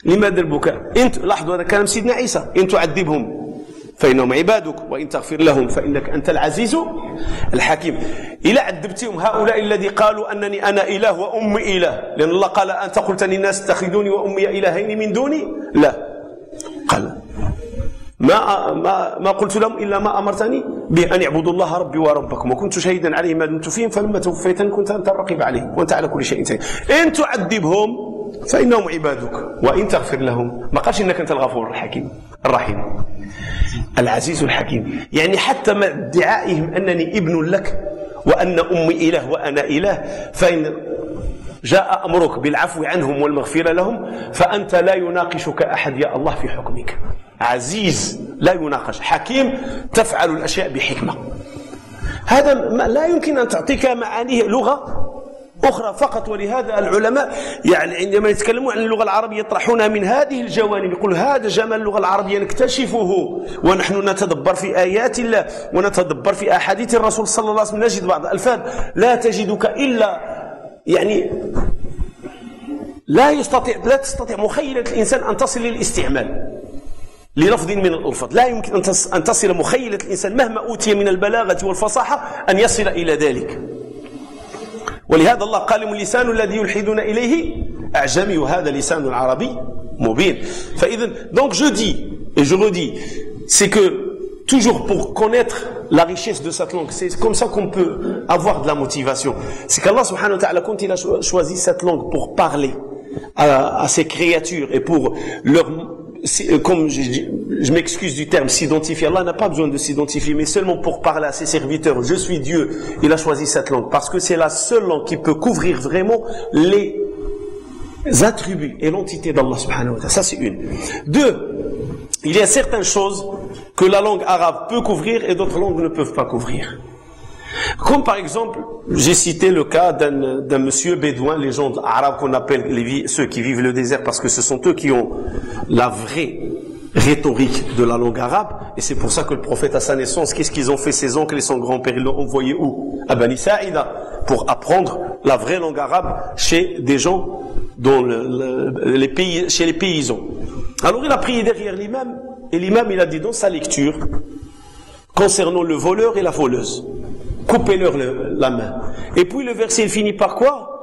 لماذا البكاء؟ لاحظوا هذا كلام سيدنا عيسى: إن تعذبهم فإنهم عبادك وإن تغفر لهم فإنك أنت العزيز الحكيم. إلا عذبتهم هؤلاء الذي قالوا أنني أنا إله وأمي إله، لأن الله قال أنت قلت للناس اتخذوني وأمي إلهين من دوني، لا، قال ما قلت لهم إلا ما أمرتني بأن يعبدوا الله ربي وربكم وكنت شهيدا عليهم ما دمت فيهم فلما توفيتني كنت أنت الرقيب عليهم وأنت على كل شيء شهيد. إن تعذبهم فإنهم عبادك وإن تغفر لهم، ما قالش إنك أنت الغفور الحكيم الرحيم العزيز الحكيم. يعني حتى مع ادعائهم أنني ابن لك وأن أمي إله وأنا إله، فإن جاء أمرك بالعفو عنهم والمغفرة لهم فأنت لا يناقشك أحد يا الله في حكمك. عزيز لا يناقش، حكيم تفعل الأشياء بحكمة. هذا لا يمكن أن تعطيك معانيه لغة أخرى فقط. ولهذا العلماء يعني عندما يتكلمون عن اللغة العربية يطرحونها من هذه الجوانب، يقول هذا جمال اللغة العربية نكتشفه ونحن نتدبر في آيات الله ونتدبر في أحاديث الرسول صلى الله عليه وسلم، نجد بعض الألفاظ لا تجدك إلا يعني لا تستطيع مخيلة الإنسان أن تصل للاستعمال للفظ من الألفاظ. لا يمكن أن تصل مخيلة الإنسان مهما أوتي من البلاغة والفصاحة أن يصل إلى ذلك. ولهذا الله قال: اللسان الذي يلحدون إليه أعجمي وهذا لسان عربي مبين. فإذا donc je dis et je redis, c'est que toujours pour connaître la richesse de cette langue, c'est comme ça qu'on peut avoir de la motivation. C'est qu'Allah subhanahu wa ta'ala, quand il a choisi cette langue pour parler à ses créatures et pour leur, comme je m'excuse du terme, s'identifier. Allah n'a pas besoin de s'identifier, mais seulement pour parler à ses serviteurs. Je suis Dieu. Il a choisi cette langue parce que c'est la seule langue qui peut couvrir vraiment attributs et l'entité d'Allah subhanahu wa ta'ala. Ça c'est une. Deux, il y a certaines choses que la langue arabe peut couvrir et d'autres langues ne peuvent pas couvrir. Comme par exemple, j'ai cité le cas d'un monsieur bédouin, les gens arabes qu'on appelle ceux qui vivent le désert, parce que ce sont eux qui ont la vraie rhétorique de la langue arabe, et c'est pour ça que le prophète à sa naissance, qu'est-ce qu'ils ont fait ses oncles et son grand-père? Ils l'ont envoyé où? À Bani Saïda, pour apprendre la vraie langue arabe chez des gens dans les pays, chez les paysans. Alors il a prié derrière l'imam, et l'imam il a dit dans sa lecture concernant le voleur et la voleuse, coupez-leur la main. Et puis le verset il finit par quoi?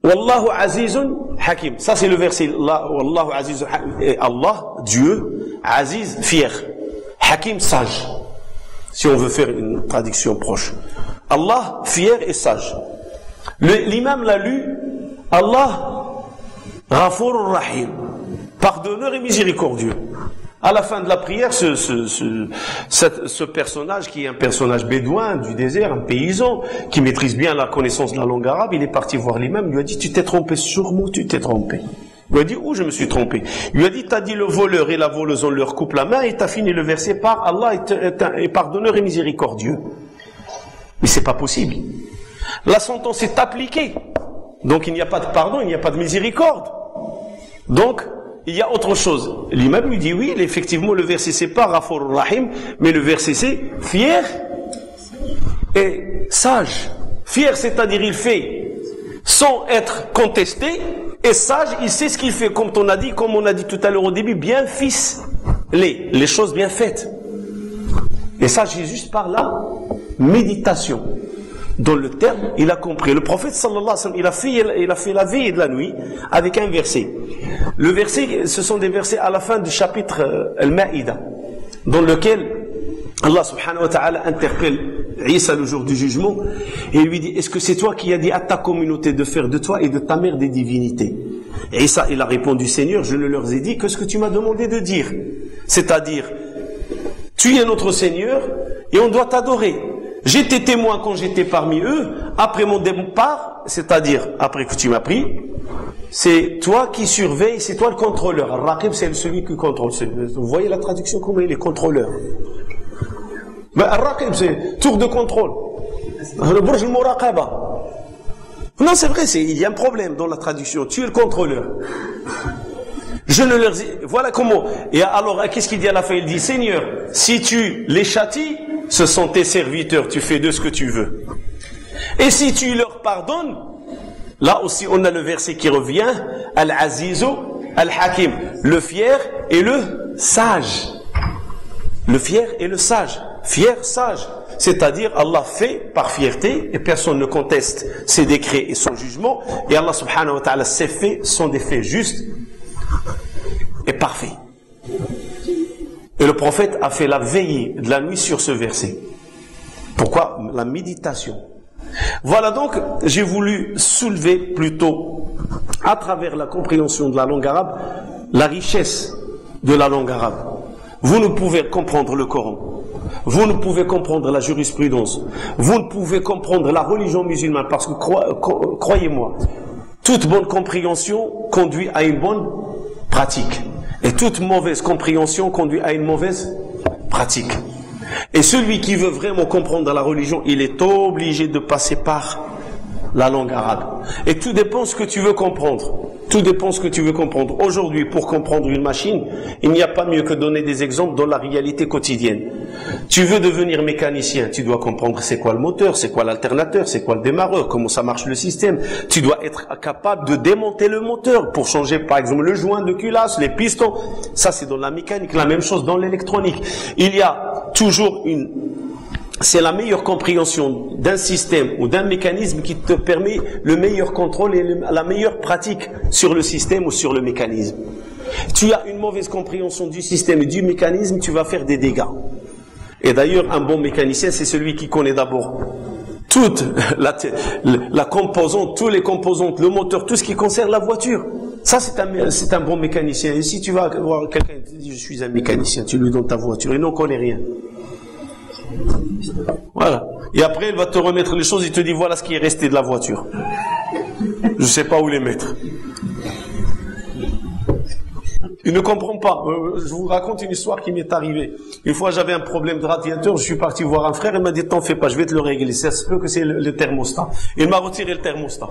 Wallahu azizun hakim. Ça c'est le verset. Wallahu azizun hakim. Et Allah, Dieu, aziz, fier. Hakim, sage. Si on veut faire une traduction proche. Allah, fier et sage. L'imam l'a lu. Allah, Ghafur Rahim. Pardonneur et miséricordieux. À la fin de la prière, ce personnage qui est un personnage bédouin du désert, un paysan, qui maîtrise bien la connaissance de la langue arabe, il est parti voir l'imam, il lui a dit, tu t'es trompé sur moi, tu t'es trompé. Il lui a dit, où je me suis trompé? Il lui a dit, t'as dit le voleur et la voleuse, on leur coupe la main, et t'as fini le verset par Allah est pardonneur et miséricordieux. Mais c'est pas possible. La sentence est appliquée. Donc il n'y a pas de pardon, il n'y a pas de miséricorde. Donc, il y a autre chose. L'imam lui dit oui, effectivement le verset c'est pas Ghafur Rahim, mais le verset c'est fier et sage. Fier, c'est-à-dire il fait sans être contesté, et sage, il sait ce qu'il fait, comme on a dit tout à l'heure au début, bien ficelé, les choses bien faites. Et ça, j'ai juste par la méditation. Dans le terme, il a compris. Le prophète sallallahu alayhi wa sallam, il a fait la veille et de la nuit avec un verset. Le verset, ce sont des versets à la fin du chapitre Al-Ma'ida, dans lequel Allah subhanahu wa ta'ala interpelle Isa le jour du jugement et lui dit, est-ce que c'est toi qui as dit à ta communauté de faire de toi et de ta mère des divinités? Et Isa, il a répondu, Seigneur, je ne leur ai dit que ce que tu m'as demandé de dire. C'est-à-dire, tu es notre Seigneur et on doit t'adorer. J'étais témoin quand j'étais parmi eux, après mon départ, c'est-à-dire après que tu m'as pris, c'est toi qui surveilles, c'est toi le contrôleur. Al-Raqib, c'est celui qui contrôle. Vous voyez la traduction, comment il est contrôleur? Ben, Al-Raqib, c'est tour de contrôle. Le Burj al-Muraqaba. Non, c'est vrai, il y a un problème dans la traduction. Tu es le contrôleur. Je ne leur dis, voilà comment. Et alors, qu'est-ce qu'il dit à la fin? Il dit, Seigneur, si tu les châties, ce sont tes serviteurs, tu fais de ce que tu veux. Et si tu leur pardonnes, là aussi on a le verset qui revient, Al-Azizu, Al-Hakim, le fier et le sage. Le fier et le sage. Fier, sage. C'est-à-dire Allah fait par fierté et personne ne conteste ses décrets et son jugement. Et Allah subhanahu wa ta'ala, ses faits sont des faits justes et parfaits. Et le prophète a fait la veillée de la nuit sur ce verset. Pourquoi? La méditation. Voilà donc, j'ai voulu soulever plutôt, à travers la compréhension de la langue arabe, la richesse de la langue arabe. Vous ne pouvez comprendre le Coran, vous ne pouvez comprendre la jurisprudence, vous ne pouvez comprendre la religion musulmane, parce que croyez-moi, toute bonne compréhension conduit à une bonne pratique. Et toute mauvaise compréhension conduit à une mauvaise pratique. Et celui qui veut vraiment comprendre la religion, il est obligé de passer par la langue arabe. Et tout dépend ce que tu veux comprendre. Tout dépend ce que tu veux comprendre. Aujourd'hui, pour comprendre une machine, il n'y a pas mieux que donner des exemples dans la réalité quotidienne. Tu veux devenir mécanicien, tu dois comprendre c'est quoi le moteur, c'est quoi l'alternateur, c'est quoi le démarreur, comment ça marche le système. Tu dois être capable de démonter le moteur pour changer par exemple le joint de culasse, les pistons. Ça c'est dans la mécanique, la même chose dans l'électronique. Il y a toujours c'est la meilleure compréhension d'un système ou d'un mécanisme qui te permet le meilleur contrôle et la meilleure pratique sur le système ou sur le mécanisme. Tu as une mauvaise compréhension du système et du mécanisme, tu vas faire des dégâts. Et d'ailleurs, un bon mécanicien, c'est celui qui connaît d'abord toute la composante, tous les composantes, le moteur, tout ce qui concerne la voiture. Ça, c'est un bon mécanicien. Et si tu vas voir quelqu'un qui te dit, je suis un mécanicien, tu lui donnes ta voiture, il n'en connaît rien. Voilà. Et après, il va te remettre les choses, il te dit, voilà ce qui est resté de la voiture. Je ne sais pas où les mettre. Il ne comprend pas. Je vous raconte une histoire qui m'est arrivée. Une fois, j'avais un problème de radiateur. Je suis parti voir un frère. Il m'a dit, t'en fais pas, je vais te le régler. Ça se peut que c'est le thermostat. Il m'a retiré le thermostat.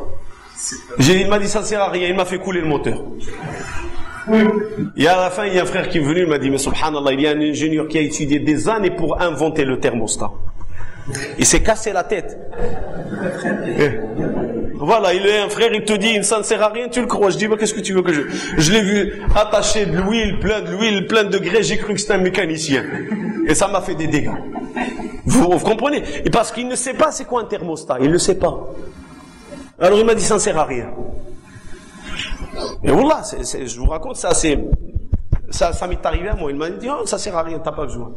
Il m'a dit, ça ne sert à rien. Il m'a fait couler le moteur. Et à la fin, il y a un frère qui est venu. Il m'a dit, mais subhanallah, il y a un ingénieur qui a étudié des années pour inventer le thermostat. Il s'est cassé la tête. Voilà, il est un frère, il te dit, ça ne sert à rien, tu le crois. Je dis, mais qu'est-ce que tu veux que je l'ai vu attaché de l'huile, plein de grès, j'ai cru que c'était un mécanicien. Et ça m'a fait des dégâts. Vous comprenez? Et parce qu'il ne sait pas c'est quoi un thermostat, il ne sait pas. Alors il m'a dit, ça ne sert à rien. Et voilà, je vous raconte, ça m'est arrivé à moi. Il m'a dit, oh, ça ne sert à rien, t'as pas besoin.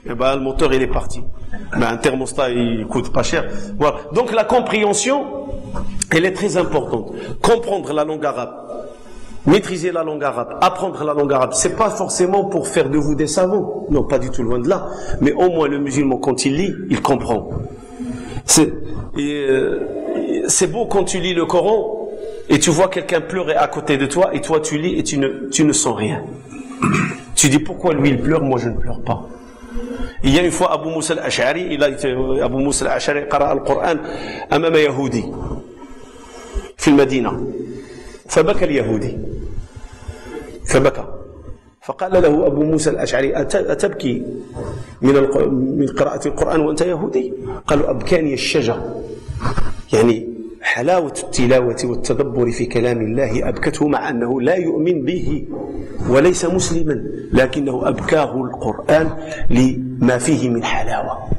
Et ben, le moteur, il est parti. Ben, un thermostat, il coûte pas cher. Voilà. Donc, la compréhension, elle est très importante. Comprendre la langue arabe, maîtriser la langue arabe, apprendre la langue arabe, c'est pas forcément pour faire de vous des savants. Non, pas du tout, loin de là. Mais au moins, le musulman, quand il lit, il comprend. C'est beau quand tu lis le Coran et tu vois quelqu'un pleurer à côté de toi et toi, tu lis et tu ne sens rien. Tu dis, pourquoi lui, il pleure, moi, je ne pleure pas. Il y a une fois Abu Moussa al-Ash'ari, Abu Moussa al-Ash'ari قرأ القرآن أمام يهودي في المدينة فبكى اليهودي فبكى فقال له أبو موسى الأشعري أتبكي من قراءة القرآن وأنت يهودي؟ قالوا أبكاني الشجر يعني حلاوة التلاوة والتدبر في كلام الله أبكته مع أنه لا يؤمن به وليس مسلما لكنه أبكاه القرآن لما فيه من حلاوة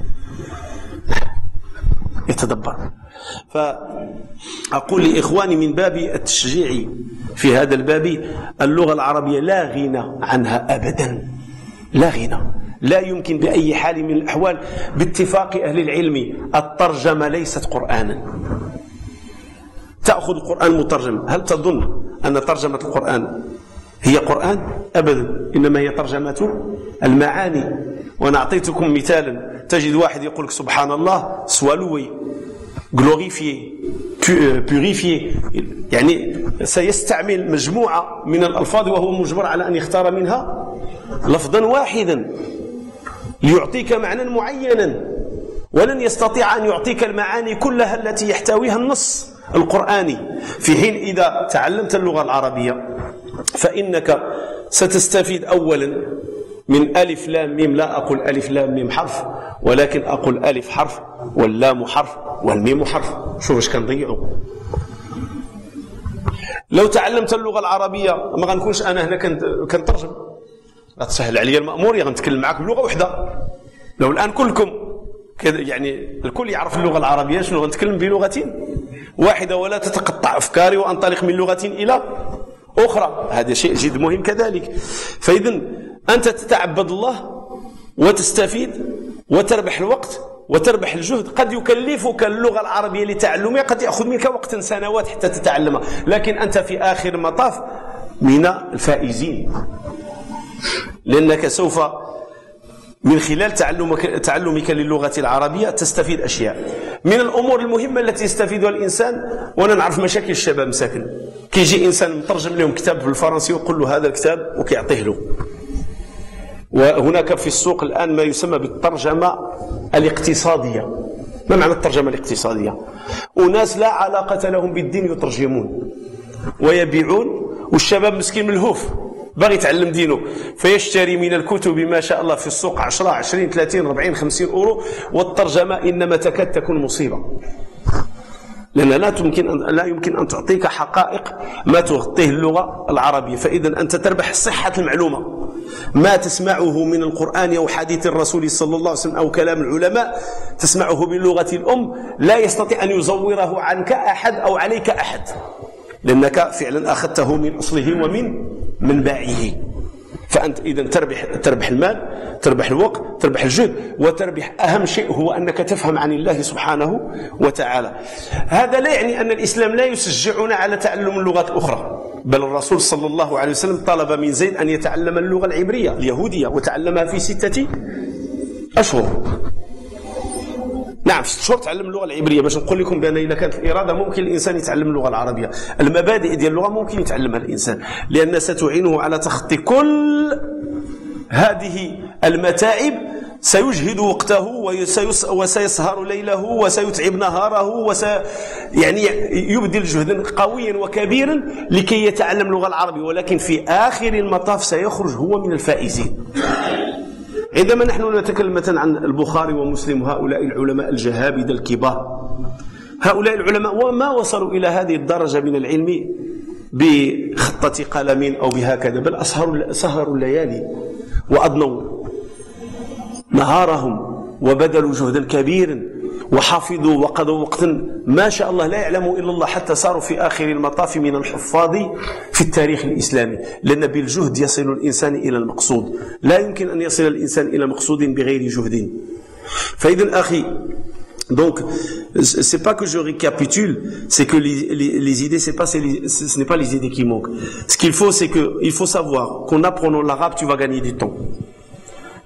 يتدبر. فأقول لإخواني من باب التشجيع في هذا الباب اللغة العربية لا غنى عنها أبدا، لا غنى، لا يمكن بأي حال من الأحوال باتفاق أهل العلم الترجمة ليست قرآنا. تأخذ القرآن مترجم، هل تظن أن ترجمة القرآن هي قرآن؟ أبدا، إنما هي ترجمة المعاني. وأنا أعطيتكم مثالا، تجد واحد يقول لك سبحان الله سوالوي glorifié purifié، يعني سيستعمل مجموعة من الألفاظ وهو مجبر على أن يختار منها لفظا واحدا ليعطيك معنى معينا، ولن يستطيع أن يعطيك المعاني كلها التي يحتويها النص القرآني. في حين إذا تعلمت اللغة العربية فإنك ستستفيد أولا من ألف لام ميم، لا أقول ألف لام ميم حرف، ولكن أقول ألف حرف واللام حرف والميم حرف. شوف اش كنضيعوا. لو تعلمت اللغة العربية ما غنكونش أنا هنا كنترجم، غتسهل عليا المأمورية، غنتكلم معاك بلغة واحدة. لو الآن كلكم يعني الكل يعرف اللغة العربية، شنو غنتكلم بلغة واحدة ولا تتقطع أفكاري وأنطلق من لغة إلى أخرى. هذا شيء جد مهم كذلك. فإذا أنت تتعبد الله وتستفيد وتربح الوقت وتربح الجهد. قد يكلفك اللغة العربية لتعلمها، قد يأخذ منك وقتا سنوات حتى تتعلمها، لكن أنت في آخر المطاف من الفائزين، لأنك سوف من خلال تعلمك للغة العربية تستفيد أشياء. من الأمور المهمة التي يستفيدها الإنسان، وأنا نعرف مشاكل الشباب مساكن، كيجي إنسان مترجم لهم كتاب بالفرنسي ويقول له هذا الكتاب وكيعطيه له. وهناك في السوق الآن ما يسمى بالترجمة الاقتصادية. ما معنى الترجمة الاقتصادية؟ أناس لا علاقة لهم بالدين يترجمون ويبيعون، والشباب مسكين ملهوف باغي يتعلم دينه، فيشتري من الكتب ما شاء الله في السوق 10 20 30 40 50 أورو، والترجمة إنما تكاد تكون مصيبة، لأن لا يمكن أن تعطيك حقائق ما تغطيه اللغة العربية. فإذا أنت تربح صحة المعلومة، ما تسمعه من القرآن أو حديث الرسول صلى الله عليه وسلم أو كلام العلماء تسمعه باللغة الأم، لا يستطيع أن يزوره عنك أحد أو عليك أحد، لأنك فعلا أخذته من أصله ومن منبعه. فأنت إذا تربح المال، تربح الوقت، تربح الجهد، وتربح أهم شيء هو أنك تفهم عن الله سبحانه وتعالى. هذا لا يعني أن الإسلام لا يشجعنا على تعلم اللغات الأخرى، بل الرسول صلى الله عليه وسلم طلب من زيد أن يتعلم اللغة العبرية اليهودية، وتعلمها في 6 أشهر. نعم في 6 شهور تعلم اللغه العبريه باش نقول لكم بان اذا كانت الاراده ممكن الانسان يتعلم اللغه العربيه. المبادئ ديال اللغه ممكن يتعلمها الانسان لان ستعينه على تخطي كل هذه المتاعب. سيجهد وقته وسيسهر ليله وسيتعب نهاره يعني يبذل جهدا قويا وكبيرا لكي يتعلم اللغه العربيه، ولكن في اخر المطاف سيخرج هو من الفائزين. عندما نحن نتكلم مثلا عن البخاري ومسلم وهؤلاء العلماء الجهابذة الكبار، هؤلاء العلماء وما وصلوا إلى هذه الدرجة من العلم بخطة قلم أو بهكذا، بل سهروا الليالي وأضنوا نهارهم وبذلوا جهدا كبيرا وحافظوا وقضوا وقتا ما شاء الله لا يعلم إلا الله، حتى صاروا في آخر المطاف من الحفاظ في التاريخ الإسلامي. لأن بالجهد يصل الإنسان إلى المقصود، لا يمكن أن يصل الإنسان إلى مقصود بغير جهد. فإذا أخي donc c'est pas que je récapitule, c'est que les idées ce n'est pas les idées qui manquent. Ce qu'il faut c'est que il faut savoir qu'en apprenant l'arabe tu vas gagner du temps,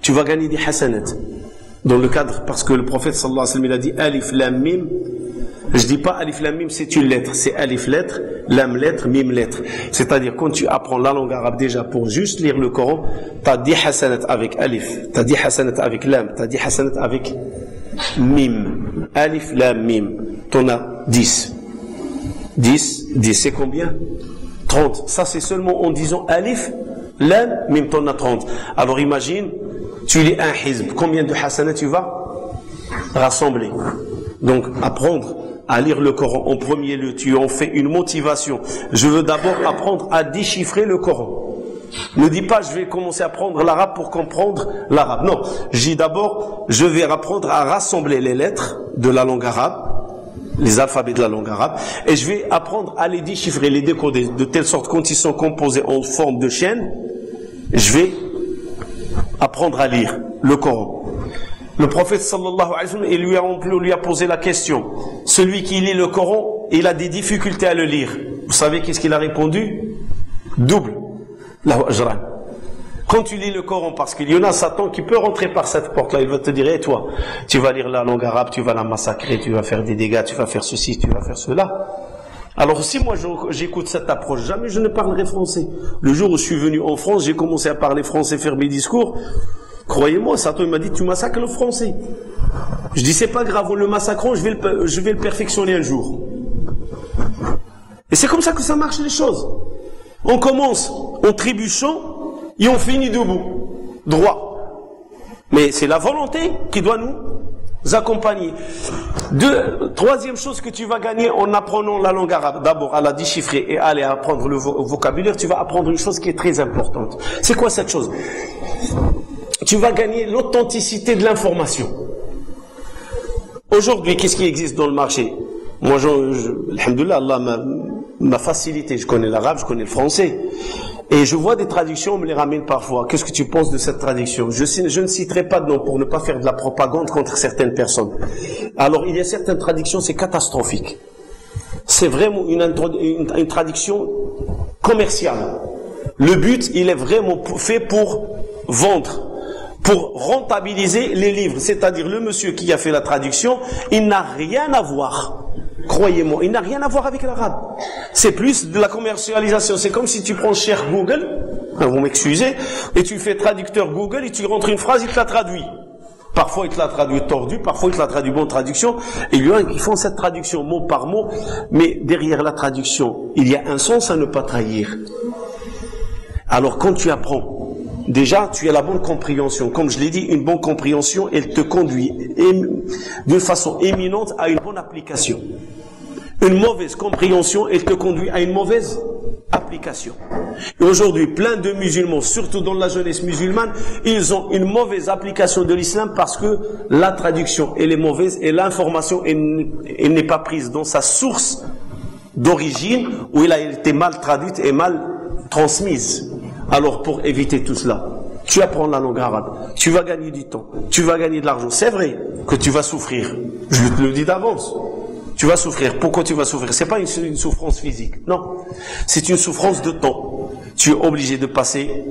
tu vas gagner des hasanat dans le cadre, parce que le prophète sallallahu alayhi wa sallam il a dit alif lam mim. Je dis pas alif lam mim c'est une lettre, c'est alif lettre, lam lettre, mim lettre. C'est-à-dire quand tu apprends la langue arabe déjà pour juste lire le Coran, tu as 10 hasanat avec alif, tu as 10 hasanat avec lam, tu as 10 hasanat avec mim. Alif lam mim, t'en as 10. 10 c'est combien? 30. Ça c'est seulement en disant alif lam mim, t'en as 30. Alors imagine, tu lis un hizb, combien de hasanat tu vas rassembler? Donc apprendre à lire le Coran en premier lieu, tu en fais une motivation. Je veux d'abord apprendre à déchiffrer le Coran. Ne dis pas je vais commencer à apprendre l'arabe pour comprendre l'arabe. Non, je dis d'abord je vais apprendre à rassembler les lettres de la langue arabe, les alphabets de la langue arabe, et je vais apprendre à les déchiffrer, les décoder, de telle sorte quand ils sont composés en forme de chaîne, je vais apprendre à lire le Coran. Le prophète sallallahu alayhi wa sallam, il lui a posé la question, celui qui lit le Coran, il a des difficultés à le lire. Vous savez qu'est-ce qu'il a répondu? Double. Lahu ajran. Quand tu lis le Coran, parce qu'il y en a Satan qui peut rentrer par cette porte-là, il va te dire, et toi, tu vas lire la langue arabe, tu vas la massacrer, tu vas faire des dégâts, tu vas faire ceci, tu vas faire cela. Alors si moi j'écoute cette approche, jamais je ne parlerai français. Le jour où je suis venu en France, j'ai commencé à parler français, faire mes discours. Croyez-moi, Satan il m'a dit tu massacres le français. Je dis c'est pas grave, en le massacrant, je vais le perfectionner un jour. Et c'est comme ça que ça marche les choses. On commence en trébuchant et on finit debout, droit. Mais c'est la volonté qui doit nous accompagner. Troisième chose que tu vas gagner en apprenant la langue arabe, d'abord à la déchiffrer et à aller apprendre le vocabulaire, tu vas apprendre une chose qui est très importante. C'est quoi cette chose? Tu vas gagner l'authenticité de l'information. Aujourd'hui, qu'est-ce qui existe dans le marché? Moi, alhamdoulilah, Allah m'a facilité. Je connais l'arabe, je connais le français. Et je vois des traductions, on me les ramène parfois. Qu'est-ce que tu penses de cette traduction? Je ne citerai pas de nom pour ne pas faire de la propagande contre certaines personnes. Alors, il y a certaines traductions, c'est catastrophique. C'est vraiment une traduction commerciale. Le but, il est vraiment fait pour vendre, pour rentabiliser les livres. C'est-à-dire, le monsieur qui a fait la traduction, il n'a rien à voir. Croyez-moi, il n'a rien à voir avec l'arabe. C'est plus de la commercialisation. C'est comme si tu prends cher Google, vous m'excusez, et tu fais traducteur Google et tu rentres une phrase, il te la traduit. Parfois il te la traduit tordu, parfois il te la traduit bonne traduction. Et il y en a qui font cette traduction mot par mot, mais derrière la traduction, il y a un sens à ne pas trahir. Alors quand tu apprends, déjà tu as la bonne compréhension. Comme je l'ai dit, une bonne compréhension, elle te conduit d'une façon éminente à une bonne application. Une mauvaise compréhension, elle te conduit à une mauvaise application. Et aujourd'hui, plein de musulmans, surtout dans la jeunesse musulmane, ils ont une mauvaise application de l'islam parce que la traduction, elle est mauvaise et l'information, elle n'est pas prise dans sa source d'origine où elle a été mal traduite et mal transmise. Alors, pour éviter tout cela, tu apprends la langue arabe, tu vas gagner du temps, tu vas gagner de l'argent. C'est vrai que tu vas souffrir. Je te le dis d'avance. Tu vas souffrir. Pourquoi tu vas souffrir? C'est pas une souffrance physique. Non. C'est une souffrance de temps. Tu es obligé de passer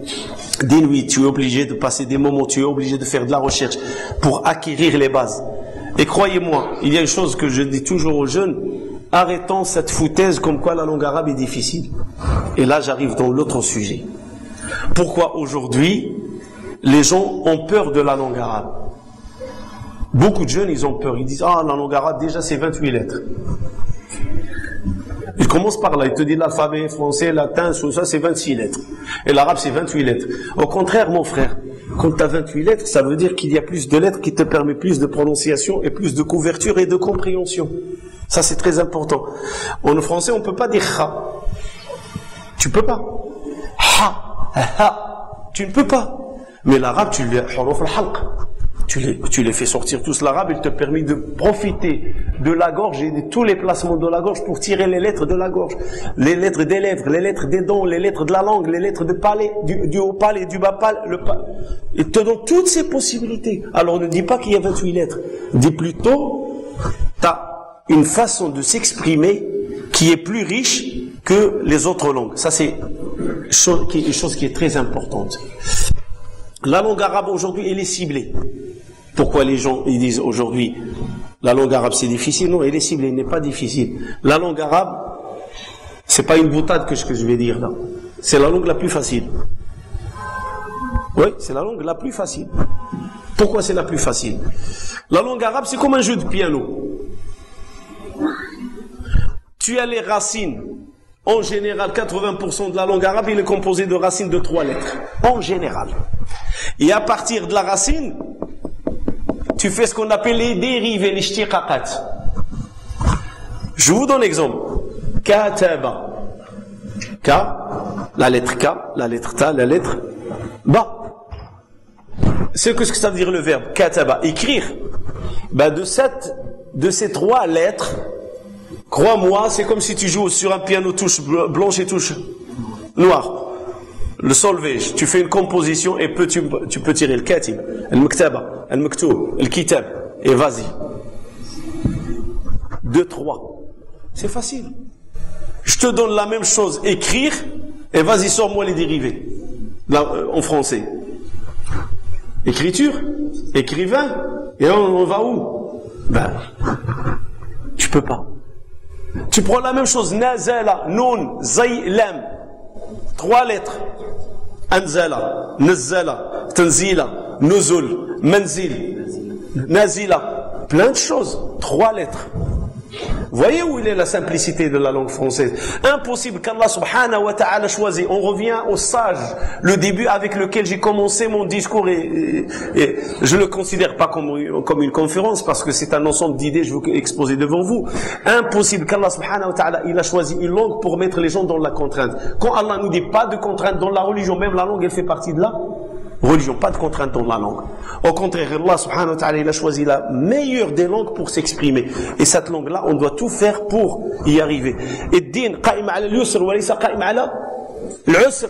des nuits, tu es obligé de passer des moments, tu es obligé de faire de la recherche pour acquérir les bases. Et croyez-moi, il y a une chose que je dis toujours aux jeunes, arrêtons cette foutaise comme quoi la langue arabe est difficile. Et là, j'arrive dans l'autre sujet. Pourquoi aujourd'hui, les gens ont peur de la langue arabe? Beaucoup de jeunes, ils ont peur. Ils disent, ah, la langue arabe, déjà, c'est 28 lettres. Ils commencent par là, ils te disent l'alphabet français, latin, tout ça, c'est 26 lettres. Et l'arabe, c'est 28 lettres. Au contraire, mon frère, quand tu as 28 lettres, ça veut dire qu'il y a plus de lettres qui te permettent plus de prononciation et plus de couverture et de compréhension. Ça, c'est très important. En français, on ne peut pas dire ha. Tu peux pas. Ha, ha. Tu ne peux pas. Mais l'arabe, tu les huruf al-halq. Tu les fais sortir tous. L'arabe, il te permet de profiter de la gorge et de tous les placements de la gorge pour tirer les lettres de la gorge. Les lettres des lèvres, les lettres des dents, les lettres de la langue, les lettres de palais, du haut palais, du bas palais. Il te donne toutes ces possibilités. Alors ne dis pas qu'il y a 28 lettres. Dis plutôt, tu as une façon de s'exprimer qui est plus riche que les autres langues. Ça, c'est une chose qui est très importante. La langue arabe aujourd'hui, elle est ciblée. Pourquoi les gens ils disent aujourd'hui la langue arabe c'est difficile? Non, elle est ciblée, elle n'est pas difficile. La langue arabe, c'est pas une boutade que je vais dire là. C'est la langue la plus facile. Oui, c'est la langue la plus facile. Pourquoi c'est la plus facile? La langue arabe, c'est comme un jeu de piano. Tu as les racines. En général, 80% de la langue arabe, il est composé de racines de 3 lettres. En général. Et à partir de la racine, tu fais ce qu'on appelle les dérivés, les shtiqaqat. Je vous donne l'exemple. Kataba. K, la lettre K, la lettre Ta, la lettre Ba. C'est que ce que ça veut dire le verbe kataba, écrire. Ben de ces 3 lettres, crois-moi, c'est comme si tu joues sur un piano touche blanche et touche noire. Le solfège, tu fais une composition et tu peux tirer le katib, le maktaba, le maktoub, le kitab, et vas-y. 2, 3. C'est facile. Je te donne la même chose, écrire, et vas-y, sors-moi les dérivés. Là, en français. Écriture, écrivain, et on va où? Ben, tu peux pas. Tu prends la même chose, nazala, nun, zay, lam. 3 lettres. Anzala, Nazzala, Tanzila, Nuzul, Manzil, Nazila. Plein de choses. 3 lettres. Voyez où il est la simplicité de la langue française. Impossible qu'Allah subhanahu wa ta'ala choisit. On revient au sage, le début avec lequel j'ai commencé mon discours et je le considère pas comme une conférence parce que c'est un ensemble d'idées que je veux exposer devant vous. Impossible qu'Allah subhanahu wa ta'ala il a choisi une langue pour mettre les gens dans la contrainte. Quand Allah nous dit pas de contrainte dans la religion, même la langue elle fait partie de la religion, pas de contrainte dans la langue. Au contraire, Allah subhanahu wa ta'ala, il a choisi la meilleure des langues pour s'exprimer. Et cette langue-là, on doit tout faire pour y arriver. Et din qa'im ala al-yusr wa laysa qa'im ala al-usr.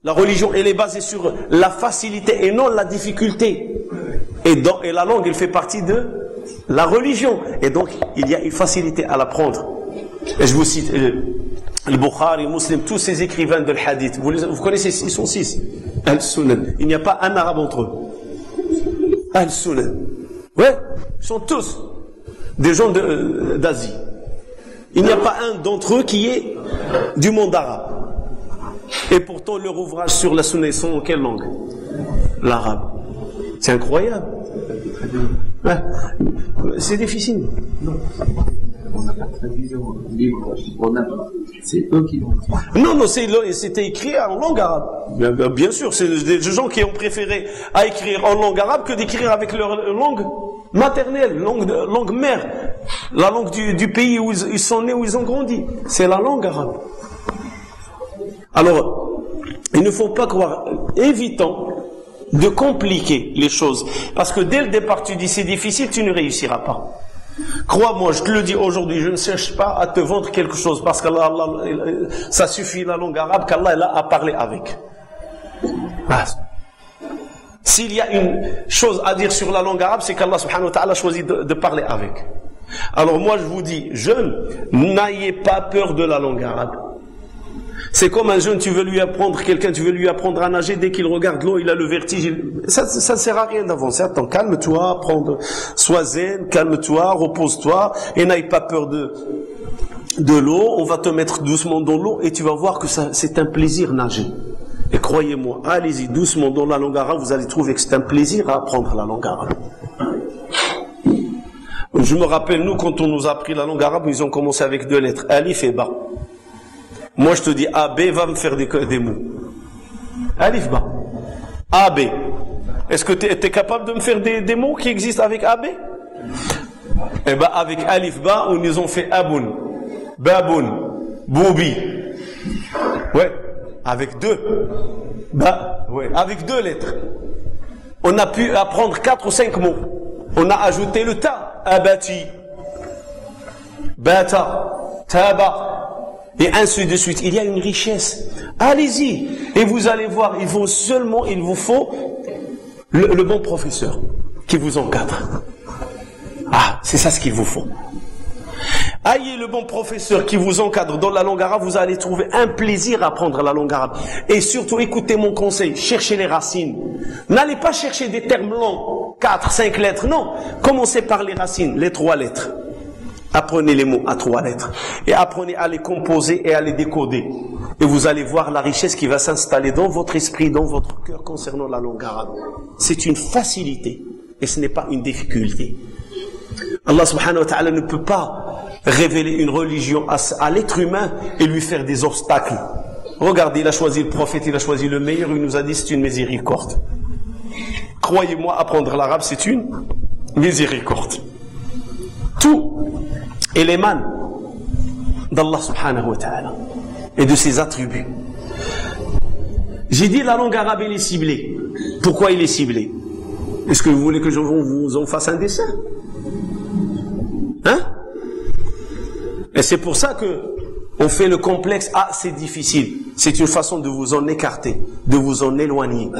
La religion, elle est basée sur la facilité et non la difficulté. Et la langue, elle fait partie de la religion. Et donc, il y a une facilité à l'apprendre. Et je vous cite le Bukhari, Muslim, tous ces écrivains de l'hadith. Vous connaissez, ils sont 6. Al-Sunan. Il n'y a pas un arabe entre eux. Al-Sunan. Ouais, ils sont tous des gens d'Asie. Il n'y a pas un d'entre eux qui est du monde arabe. Et pourtant, leur ouvrage sur la Sunna, ils sont en quelle langue? L'arabe. C'est incroyable. Ouais. C'est difficile. Non. On n'a pas traduit le livre. C'est eux qui l'ont dit. Non, c'était écrit en langue arabe. Bien sûr, c'est des gens qui ont préféré à écrire en langue arabe que d'écrire avec leur langue maternelle, langue mère, la langue du pays où ils sont nés, où ils ont grandi. C'est la langue arabe. Alors, il ne faut pas croire, évitons de compliquer les choses. Parce que dès le départ, tu dis c'est difficile, tu ne réussiras pas. Crois-moi, je te le dis aujourd'hui, je ne cherche pas à te vendre quelque chose parce que ça suffit la langue arabe qu'Allah a parlé avec. S'il y a une chose à dire sur la langue arabe, c'est qu'Allah subhanahu wa ta'ala a choisi de parler avec. Alors moi je vous dis, jeunes, n'ayez pas peur de la langue arabe. C'est comme un jeune, tu veux lui apprendre à nager, dès qu'il regarde l'eau, il a le vertige. Ça ne sert à rien d'avancer. Attends, calme-toi, sois zen, calme-toi, repose-toi, et n'aie pas peur de l'eau. On va te mettre doucement dans l'eau et tu vas voir que c'est un plaisir nager. Et croyez-moi, allez-y doucement dans la langue arabe, vous allez trouver que c'est un plaisir à apprendre la langue arabe. Je me rappelle, nous, quand on nous a appris la langue arabe, ils ont commencé avec 2 lettres, alif et ba. Moi, je te dis, AB va me faire des mots. Alif, ba. AB. Est-ce que tu es capable de me faire des mots qui existent avec AB? Eh ben, avec alif, ba, on nous ont fait aboun, baboun, boubi. Ouais. Avec 2. Bah, ouais. Avec 2 lettres. On a pu apprendre 4 ou 5 mots. On a ajouté le ta. Abati. Bata. Taba. Et ainsi de suite. Il y a une richesse. Allez-y. Et vous allez voir, il vous faut le bon professeur qui vous encadre. Ah, c'est ça ce qu'il vous faut. Ayez le bon professeur qui vous encadre dans la langue arabe, vous allez trouver un plaisir à apprendre la langue arabe. Et surtout, écoutez mon conseil, cherchez les racines. N'allez pas chercher des termes longs, 4, 5 lettres, non. Commencez par les racines, les 3 lettres. Apprenez les mots à 3 lettres. Et apprenez à les composer et à les décoder. Et vous allez voir la richesse qui va s'installer dans votre esprit, dans votre cœur concernant la langue arabe. C'est une facilité et ce n'est pas une difficulté. Allah subhanahu wa ta'ala ne peut pas révéler une religion à l'être humain et lui faire des obstacles. Regardez, il a choisi le prophète, il a choisi le meilleur, il nous a dit c'est une miséricorde. Croyez-moi, apprendre l'arabe c'est une miséricorde. Tout élément d'Allah subhanahu wa ta'ala et de ses attributs. J'ai dit la langue arabe elle est ciblée. Pourquoi il est ciblé? Est-ce que vous voulez que je vous en fasse un dessin? Hein? Et c'est pour ça que on fait le complexe. Ah, c'est difficile. C'est une façon de vous en écarter, de vous en éloigner.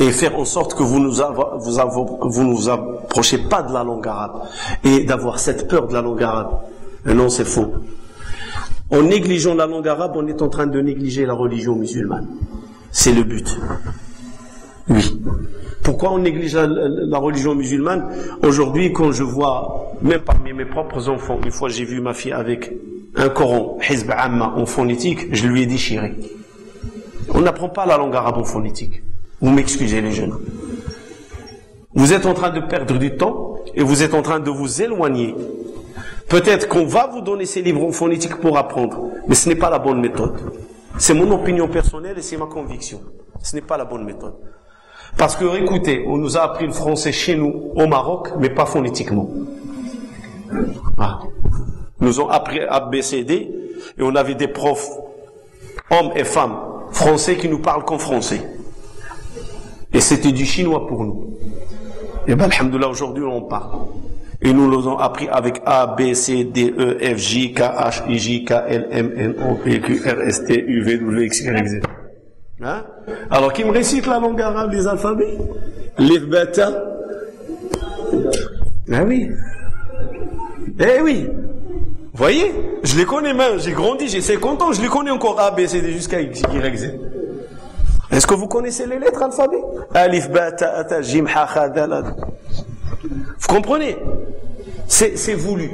Et faire en sorte que vous nous approchez pas de la langue arabe. Et d'avoir cette peur de la langue arabe. Et non, c'est faux. En négligeant la langue arabe, on est en train de négliger la religion musulmane. C'est le but. Oui. Pourquoi on néglige la religion musulmane? Aujourd'hui, quand je vois, même parmi mes propres enfants, une fois j'ai vu ma fille avec un Coran, Hizb Amma, en phonétique, je lui ai déchiré. On n'apprend pas la langue arabe en phonétique. Vous m'excusez les jeunes. Vous êtes en train de perdre du temps et vous êtes en train de vous éloigner. Peut-être qu'on va vous donner ces livres en phonétique pour apprendre, mais ce n'est pas la bonne méthode. C'est mon opinion personnelle et c'est ma conviction. Ce n'est pas la bonne méthode. Parce que, écoutez, on nous a appris le français chez nous, au Maroc, mais pas phonétiquement. Ah. Nous ont appris ABCD, et on avait des profs, hommes et femmes, français, qui nous parlent qu'en français. Et c'était du chinois pour nous. Et bien, alhamdoulilah, aujourd'hui, on parle. Et nous nous avons appris avec A, B, C, D, E, F, J, K, H, I, J, K, L, M, N, O, P, Q, R, S, T, U, V, W, X, Y, Z. Hein? Alors, qui me récite la langue arabe, les alphabets? Lif, bata. Ah oui. Eh oui. Vous voyez? Je les connais même, j'ai grandi, j'ai 50 ans, je les connais encore A, B, C, D, jusqu'à X, Y, Z. Est-ce que vous connaissez les lettres alphabet? Alif, bata, ata, jim, ha, kha, dal. Vous comprenez? C'est voulu.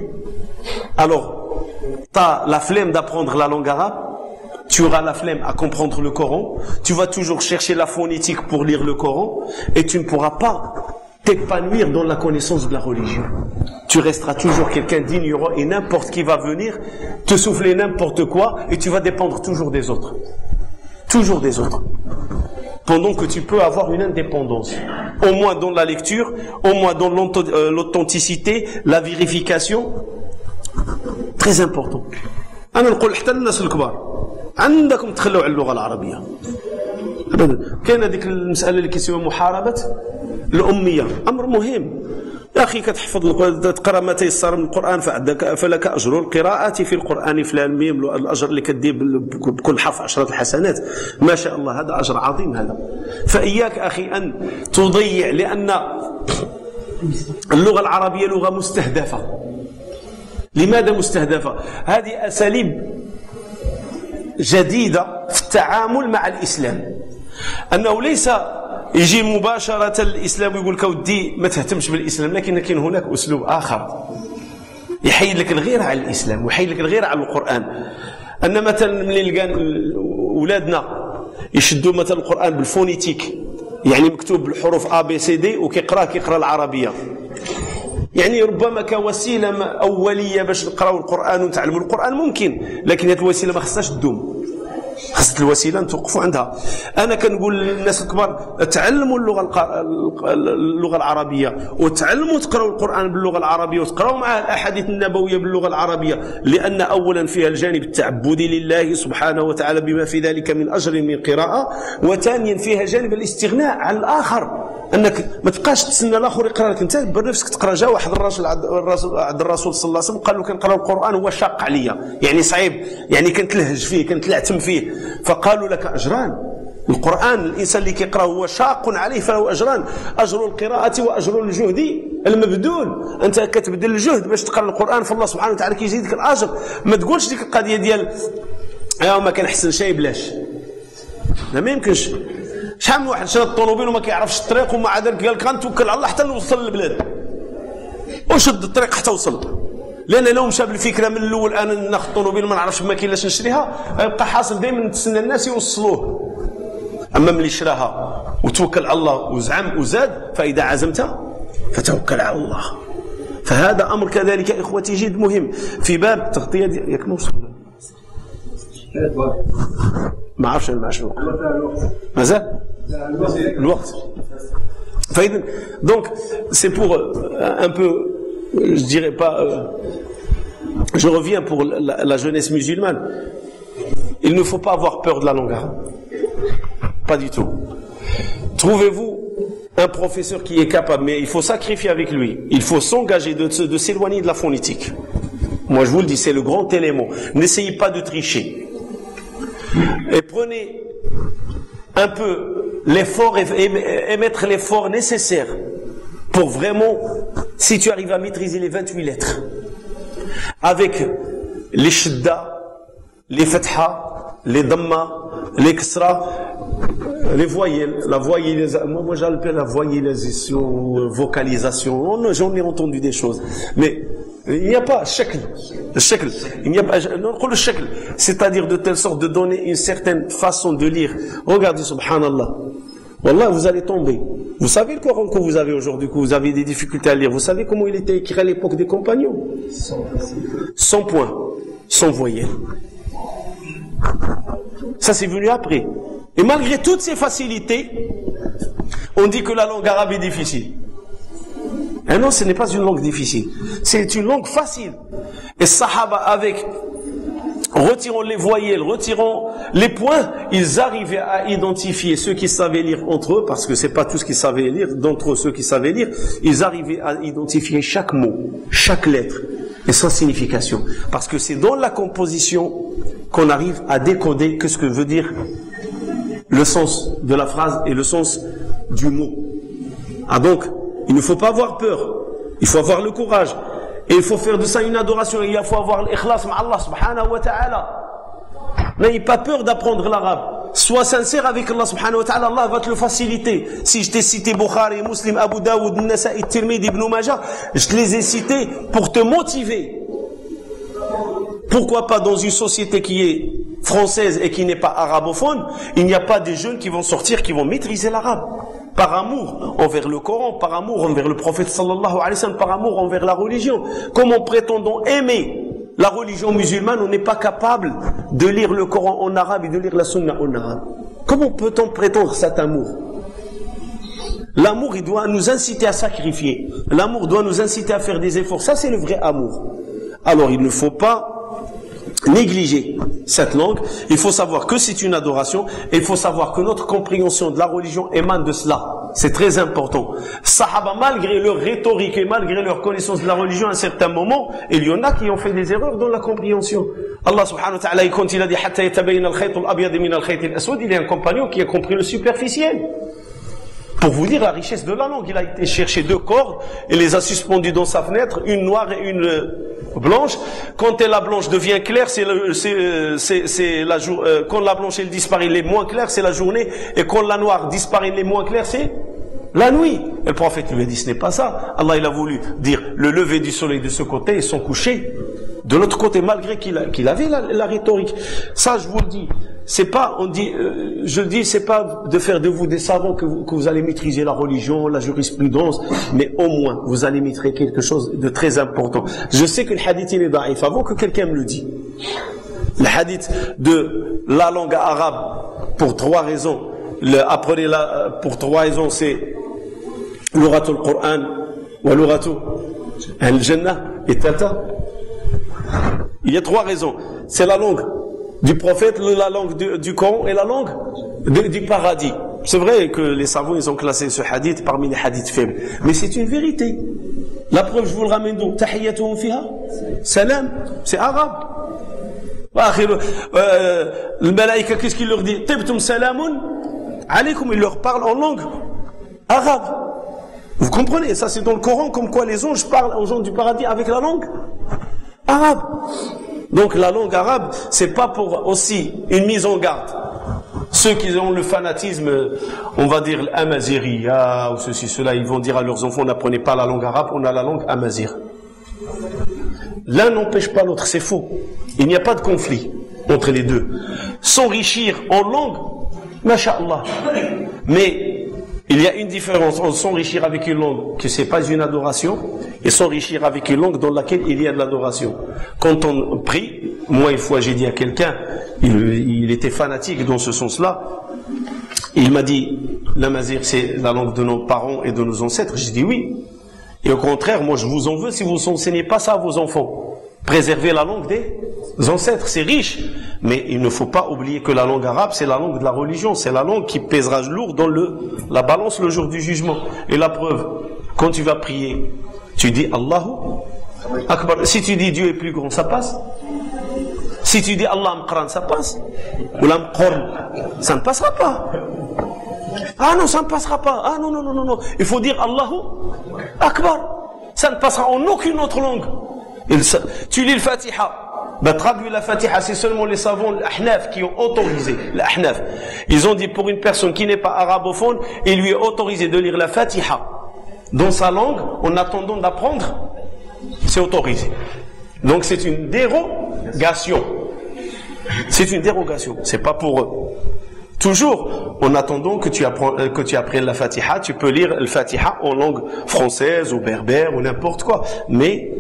Alors, tu as la flemme d'apprendre la langue arabe, tu auras la flemme à comprendre le Coran, tu vas toujours chercher la phonétique pour lire le Coran, et tu ne pourras pas t'épanouir dans la connaissance de la religion. Tu resteras toujours quelqu'un d'ignorant et n'importe qui va venir te souffler n'importe quoi et tu vas dépendre toujours des autres. Toujours des autres. Pendant que tu peux avoir une indépendance. Au moins dans la lecture, au moins dans l'authenticité, la vérification. Très important. أنا نقول حتى الناس الكبار عندكم تخلوا على اللغة العربية. أبدا. كاين هذيك المسألة اللي كيسموها محاربة الأمية، أمر مهم. يا أخي كتحفظ تقرأ ما تيسر من القرآن فلك أجر القراءة في القرآن فلان ميم الأجر اللي كدير بكل حرف 10 الحسنات ما شاء الله هذا أجر عظيم هذا. فإياك أخي أن تضيع لأن اللغة العربية لغة مستهدفة. لماذا مستهدفة؟ هذه أساليب جديدة في التعامل مع الإسلام، أنه ليس يجي مباشرة الإسلام ويقول لك ودي ما تهتمش بالإسلام، لكن كاين هناك أسلوب آخر يحيد لك الغيرة على الإسلام ويحيد لك الغيرة على القرآن. أن مثلا ملي لقى أولادنا يشدوا مثلا القرآن بالفونيتيك، يعني مكتوب بالحروف A B C D وكيقرأ العربية، يعني ربما كوسيلة أولية باش نقراو القرآن ونتعلموا القرآن ممكن، لكن هذه الوسيلة ما خصهاش تدوم، خصت الوسيله نتوقفوا عندها. انا كنقول للناس الكبار تعلموا اللغه العربيه وتعلموا تقراوا القران باللغه العربيه وتقراوا معه الاحاديث النبويه باللغه العربيه، لان اولا فيها الجانب التعبدي لله سبحانه وتعالى بما في ذلك من اجر من قراءه، وثانيا فيها جانب الاستغناء عن الاخر، انك ما تبقاش تسنى الاخر يقرا لك، انت بنفسك تقرا. جا واحد الرجل عند الرسول صلى الله عليه وسلم قال له كنقرا القران هو شاق عليا، يعني صعيب، يعني كنتلهج فيه كنتلعتم فيه، فقالوا لك اجران. القران الانسان اللي كيقرا هو شاق عليه فله اجران، اجر القراءه واجر الجهد المبذول. انت كتبذل الجهد باش تقرا القران فالله سبحانه وتعالى كيزيدك الاجر. ما تقولش ديك القضيه ديال ما كنحسن شيء بلاش، لا ما يمكنش. شحال من واحد شرى الطوموبيل وما كيعرفش الطريق ومع ذلك قال لك غنتوكل على الله حتى نوصل للبلاد، وشد الطريق حتى وصل. لان لو مشى بالفكره من الاول انا ناخذ الطوموبيل ما نعرفش ما كاين لاش نشريها، غيبقى حاصل دائما نتسنى الناس يوصلوه. اما ملي شراها وتوكل على الله وزعم وزاد، فاذا عزمت فتوكل على الله. فهذا امر كذلك اخوتي جد مهم في باب التغطيه ياك ما وصلنا ما عرفش انا شنو مازال الوقت. فاذا دونك سي بور un peu je dirais pas je reviens pour la jeunesse musulmane. Il ne faut pas avoir peur de la langue arabe, pas du tout. Trouvez-vous un professeur qui est capable, mais il faut sacrifier avec lui, il faut s'engager de s'éloigner de la phonétique. Moi je vous le dis, c'est le grand élément. N'essayez pas de tricher et prenez un peu l'effort et mettre l'effort nécessaire pour vraiment, si tu arrives à maîtriser les 28 lettres avec les shidda, les fatha, les damma, les kasra, les voyelles, la voyellisation, moi j'appelle la voyellisation, vocalisation, j'en ai entendu des choses, mais il n'y a pas shakl, il n'y a pas le shakl, c'est-à-dire de telle sorte de donner une certaine façon de lire. Regardez, subhanallah, wallah, vous allez tomber. Vous savez le Coran que vous avez aujourd'hui, que vous avez des difficultés à lire, vous savez comment il était écrit à l'époque des compagnons? Sans points, sans voyelles. Ça c'est venu après. Et malgré toutes ces facilités, on dit que la langue arabe est difficile. Et non, ce n'est pas une langue difficile. C'est une langue facile. Et Sahaba, avec, retirant les voyelles, retirant les points, ils arrivaient à identifier ceux qui savaient lire entre eux, parce que c'est pas tous qui savaient lire, d'entre eux ceux qui savaient lire, ils arrivaient à identifier chaque mot, chaque lettre et sa signification. Parce que c'est dans la composition qu'on arrive à décoder que ce que veut dire le sens de la phrase et le sens du mot. Ah donc, il ne faut pas avoir peur, il faut avoir le courage, et il faut faire de ça une adoration, et il faut avoir l'ikhlas ma Allah subhanahu wa ta'ala. N'ayez pas peur d'apprendre l'arabe, sois sincère avec Allah subhanahu wa ta'ala, Allah va te le faciliter. Si je t'ai cité Bukhari, Muslim, Abu Daoud, Nasa'i, Tirmidhi, Ibn Majah, je te les ai cités pour te motiver. Pourquoi pas dans une société qui est française et qui n'est pas arabophone, il n'y a pas des jeunes qui vont sortir, qui vont maîtriser l'arabe par amour envers le Coran, par amour envers le prophète sallallahu alayhi wa sallam, par amour envers la religion. Comment prétendons aimer la religion musulmane, on n'est pas capable de lire le Coran en arabe et de lire la sunna en arabe? Comment peut-on prétendre cet amour? L'amour, il doit nous inciter à sacrifier. L'amour doit nous inciter à faire des efforts. Ça, c'est le vrai amour. Alors, il ne faut pas négliger cette langue. Il faut savoir que c'est une adoration, et il faut savoir que notre compréhension de la religion émane de cela. C'est très important. Sahaba, malgré leur rhétorique et malgré leur connaissance de la religion, à un certain moment, il y en a qui ont fait des erreurs dans la compréhension. Allah subhanahu wa ta'ala, quand il a dit hatta yatabayyana al-khayt al-abyad min al-khayt al-aswad, il y a un compagnon qui a compris le superficiel. Pour vous dire la richesse de la langue, il a été chercher 2 cordes et les a suspendues dans sa fenêtre, une noire et blanche. Quand la blanche devient claire, quand la blanche elle disparaît, elle est moins claire, c'est la journée. Et quand la noire disparaît, elle est moins claire, c'est la nuit. Et le prophète lui a dit, ce n'est pas ça. Allah, il a voulu dire le lever du soleil de ce côté et son coucher de l'autre côté, malgré qu'il avait la rhétorique. Ça, je vous le dis. C'est pas, je le dis, c'est pas de faire de vous des savants que vous allez maîtriser la religion, la jurisprudence, mais au moins, vous allez maîtriser quelque chose de très important. Je sais que le hadith, il est daïf, avant que quelqu'un me le dise. Le hadith de la langue arabe, pour 3 raisons. Apprenez-la, pour 3 raisons, c'est l'uratul Qur'an, wa l'uratul al-Jannah et tata. Il y a 3 raisons. C'est la langue du prophète, la langue du Coran et la langue du paradis. C'est vrai que les savants, ils ont classé ce hadith parmi les hadiths faibles. Mais c'est une vérité. La preuve, je vous le ramène d'où? Tahiyyatuhum fiha salam. C'est arabe. Le malaïka, qu'est-ce qu'il leur dit? Tibtum salamun alaykum. Il leur parle en langue arabe. Vous comprenez? Ça, c'est dans le Coran, comme quoi les anges parlent aux gens du paradis avec la langue arabe. Donc la langue arabe, c'est pas pour aussi une mise en garde. Ceux qui ont le fanatisme, on va dire l'amaziriya ou ceci, cela, ils vont dire à leurs enfants, n'apprenez pas la langue arabe, on a la langue amazir. L'un n'empêche pas l'autre, c'est faux. Il n'y a pas de conflit entre les deux. S'enrichir en langue, masha'Allah. Mais il y a une différence entre s'enrichir avec une langue que c'est pas une adoration et s'enrichir avec une langue dans laquelle il y a de l'adoration. Quand on prie, moi une fois j'ai dit à quelqu'un, il était fanatique dans ce sens-là, il m'a dit, l'amazir c'est la langue de nos parents et de nos ancêtres. J'ai dit oui. Et au contraire, moi je vous en veux si vous n'enseignez pas ça à vos enfants. Préserver la langue des ancêtres, c'est riche. Mais il ne faut pas oublier que la langue arabe, c'est la langue de la religion. C'est la langue qui pèsera lourd dans la balance le jour du jugement. Et la preuve, quand tu vas prier, tu dis Allahu Akbar. Si tu dis Dieu est plus grand, ça passe. Si tu dis Allah Mqran, ça passe. Ou la Mqorn, ça ne passera pas. Ah non, ça ne passera pas. Ah non, non, non, non, non. Il faut dire Allahu Akbar. Ça ne passera en aucune autre langue. Tu lis le Fatiha. Traduire la Fatiha, c'est seulement les savants, l'Ahnaf, qui ont autorisé. L'Ahnaf. Ils ont dit pour une personne qui n'est pas arabophone, il lui est autorisé de lire la Fatiha dans sa langue en attendant d'apprendre. C'est autorisé. Donc c'est une dérogation. C'est une dérogation. C'est pas pour eux. Toujours, en attendant que tu apprennes la Fatiha, tu peux lire le Fatiha en langue française ou berbère ou n'importe quoi. Mais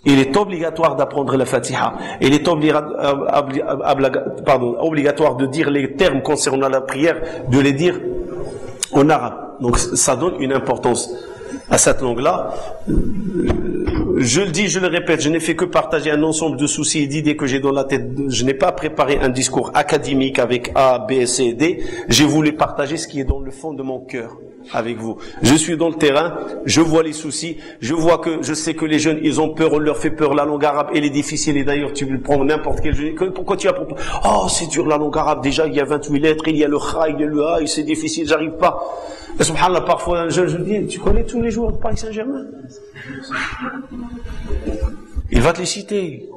il est obligatoire d'apprendre la Fatiha. Il est obligatoire de dire les termes concernant la prière, de les dire en arabe. Donc ça donne une importance à cette langue-là. Je le dis, je le répète, je n'ai fait que partager un ensemble de soucis et d'idées que j'ai dans la tête. Je n'ai pas préparé un discours académique avec A, B, C, D. J'ai voulu partager ce qui est dans le fond de mon cœur avec vous. Je suis dans le terrain, je vois les soucis, je sais que les jeunes, ils ont peur, on leur fait peur, la langue arabe, elle est difficile, et d'ailleurs, tu le prends n'importe quel jeune, pourquoi tu as propos? Oh, c'est dur la langue arabe, déjà, il y a 28 lettres, il y a le kha, il y a le ha, c'est difficile, j'arrive pas. Et subhanallah, parfois, un jeune, je dis, tu connais tous les joueurs de Paris Saint-Germain? Il va te les citer.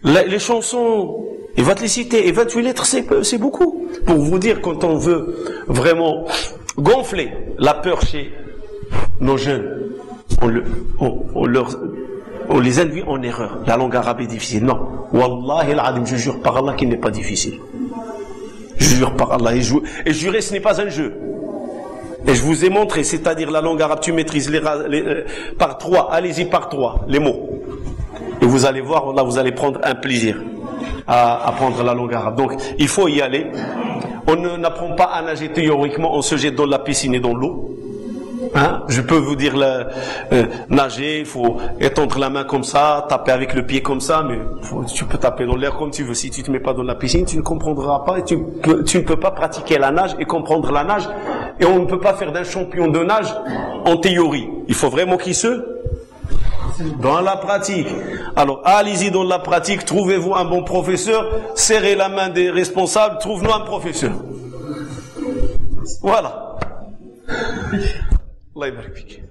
Les chansons, il va te les citer. Et 28 lettres, c'est beaucoup. Pour vous dire, quand on veut vraiment gonfler la peur chez nos jeunes, on les induit en erreur. La langue arabe est difficile. Non. Wallahi al-adim, je jure par Allah qu'il n'est pas difficile. Je jure par Allah. Et jurer, ce n'est pas un jeu. Et je vous ai montré, c'est-à-dire la langue arabe, tu maîtrises par 3, allez-y par 3, les mots. Et vous allez voir, là, vous allez prendre un plaisir à apprendre la langue arabe. Donc, il faut y aller. On n'apprend pas à nager théoriquement, on se jette dans la piscine et dans l'eau. Hein? Je peux vous dire nager, il faut étendre la main comme ça, taper avec le pied comme ça, mais tu peux taper dans l'air comme tu veux. Si tu ne te mets pas dans la piscine, tu ne comprendras pas et tu ne peux pas pratiquer la nage et comprendre la nage. Et on ne peut pas faire d'un champion de nage en théorie. Il faut vraiment qu'il dans la pratique. Alors, allez-y dans la pratique, trouvez-vous un bon professeur, serrez la main des responsables, trouve-nous un professeur. Voilà. Allah yabarak fik.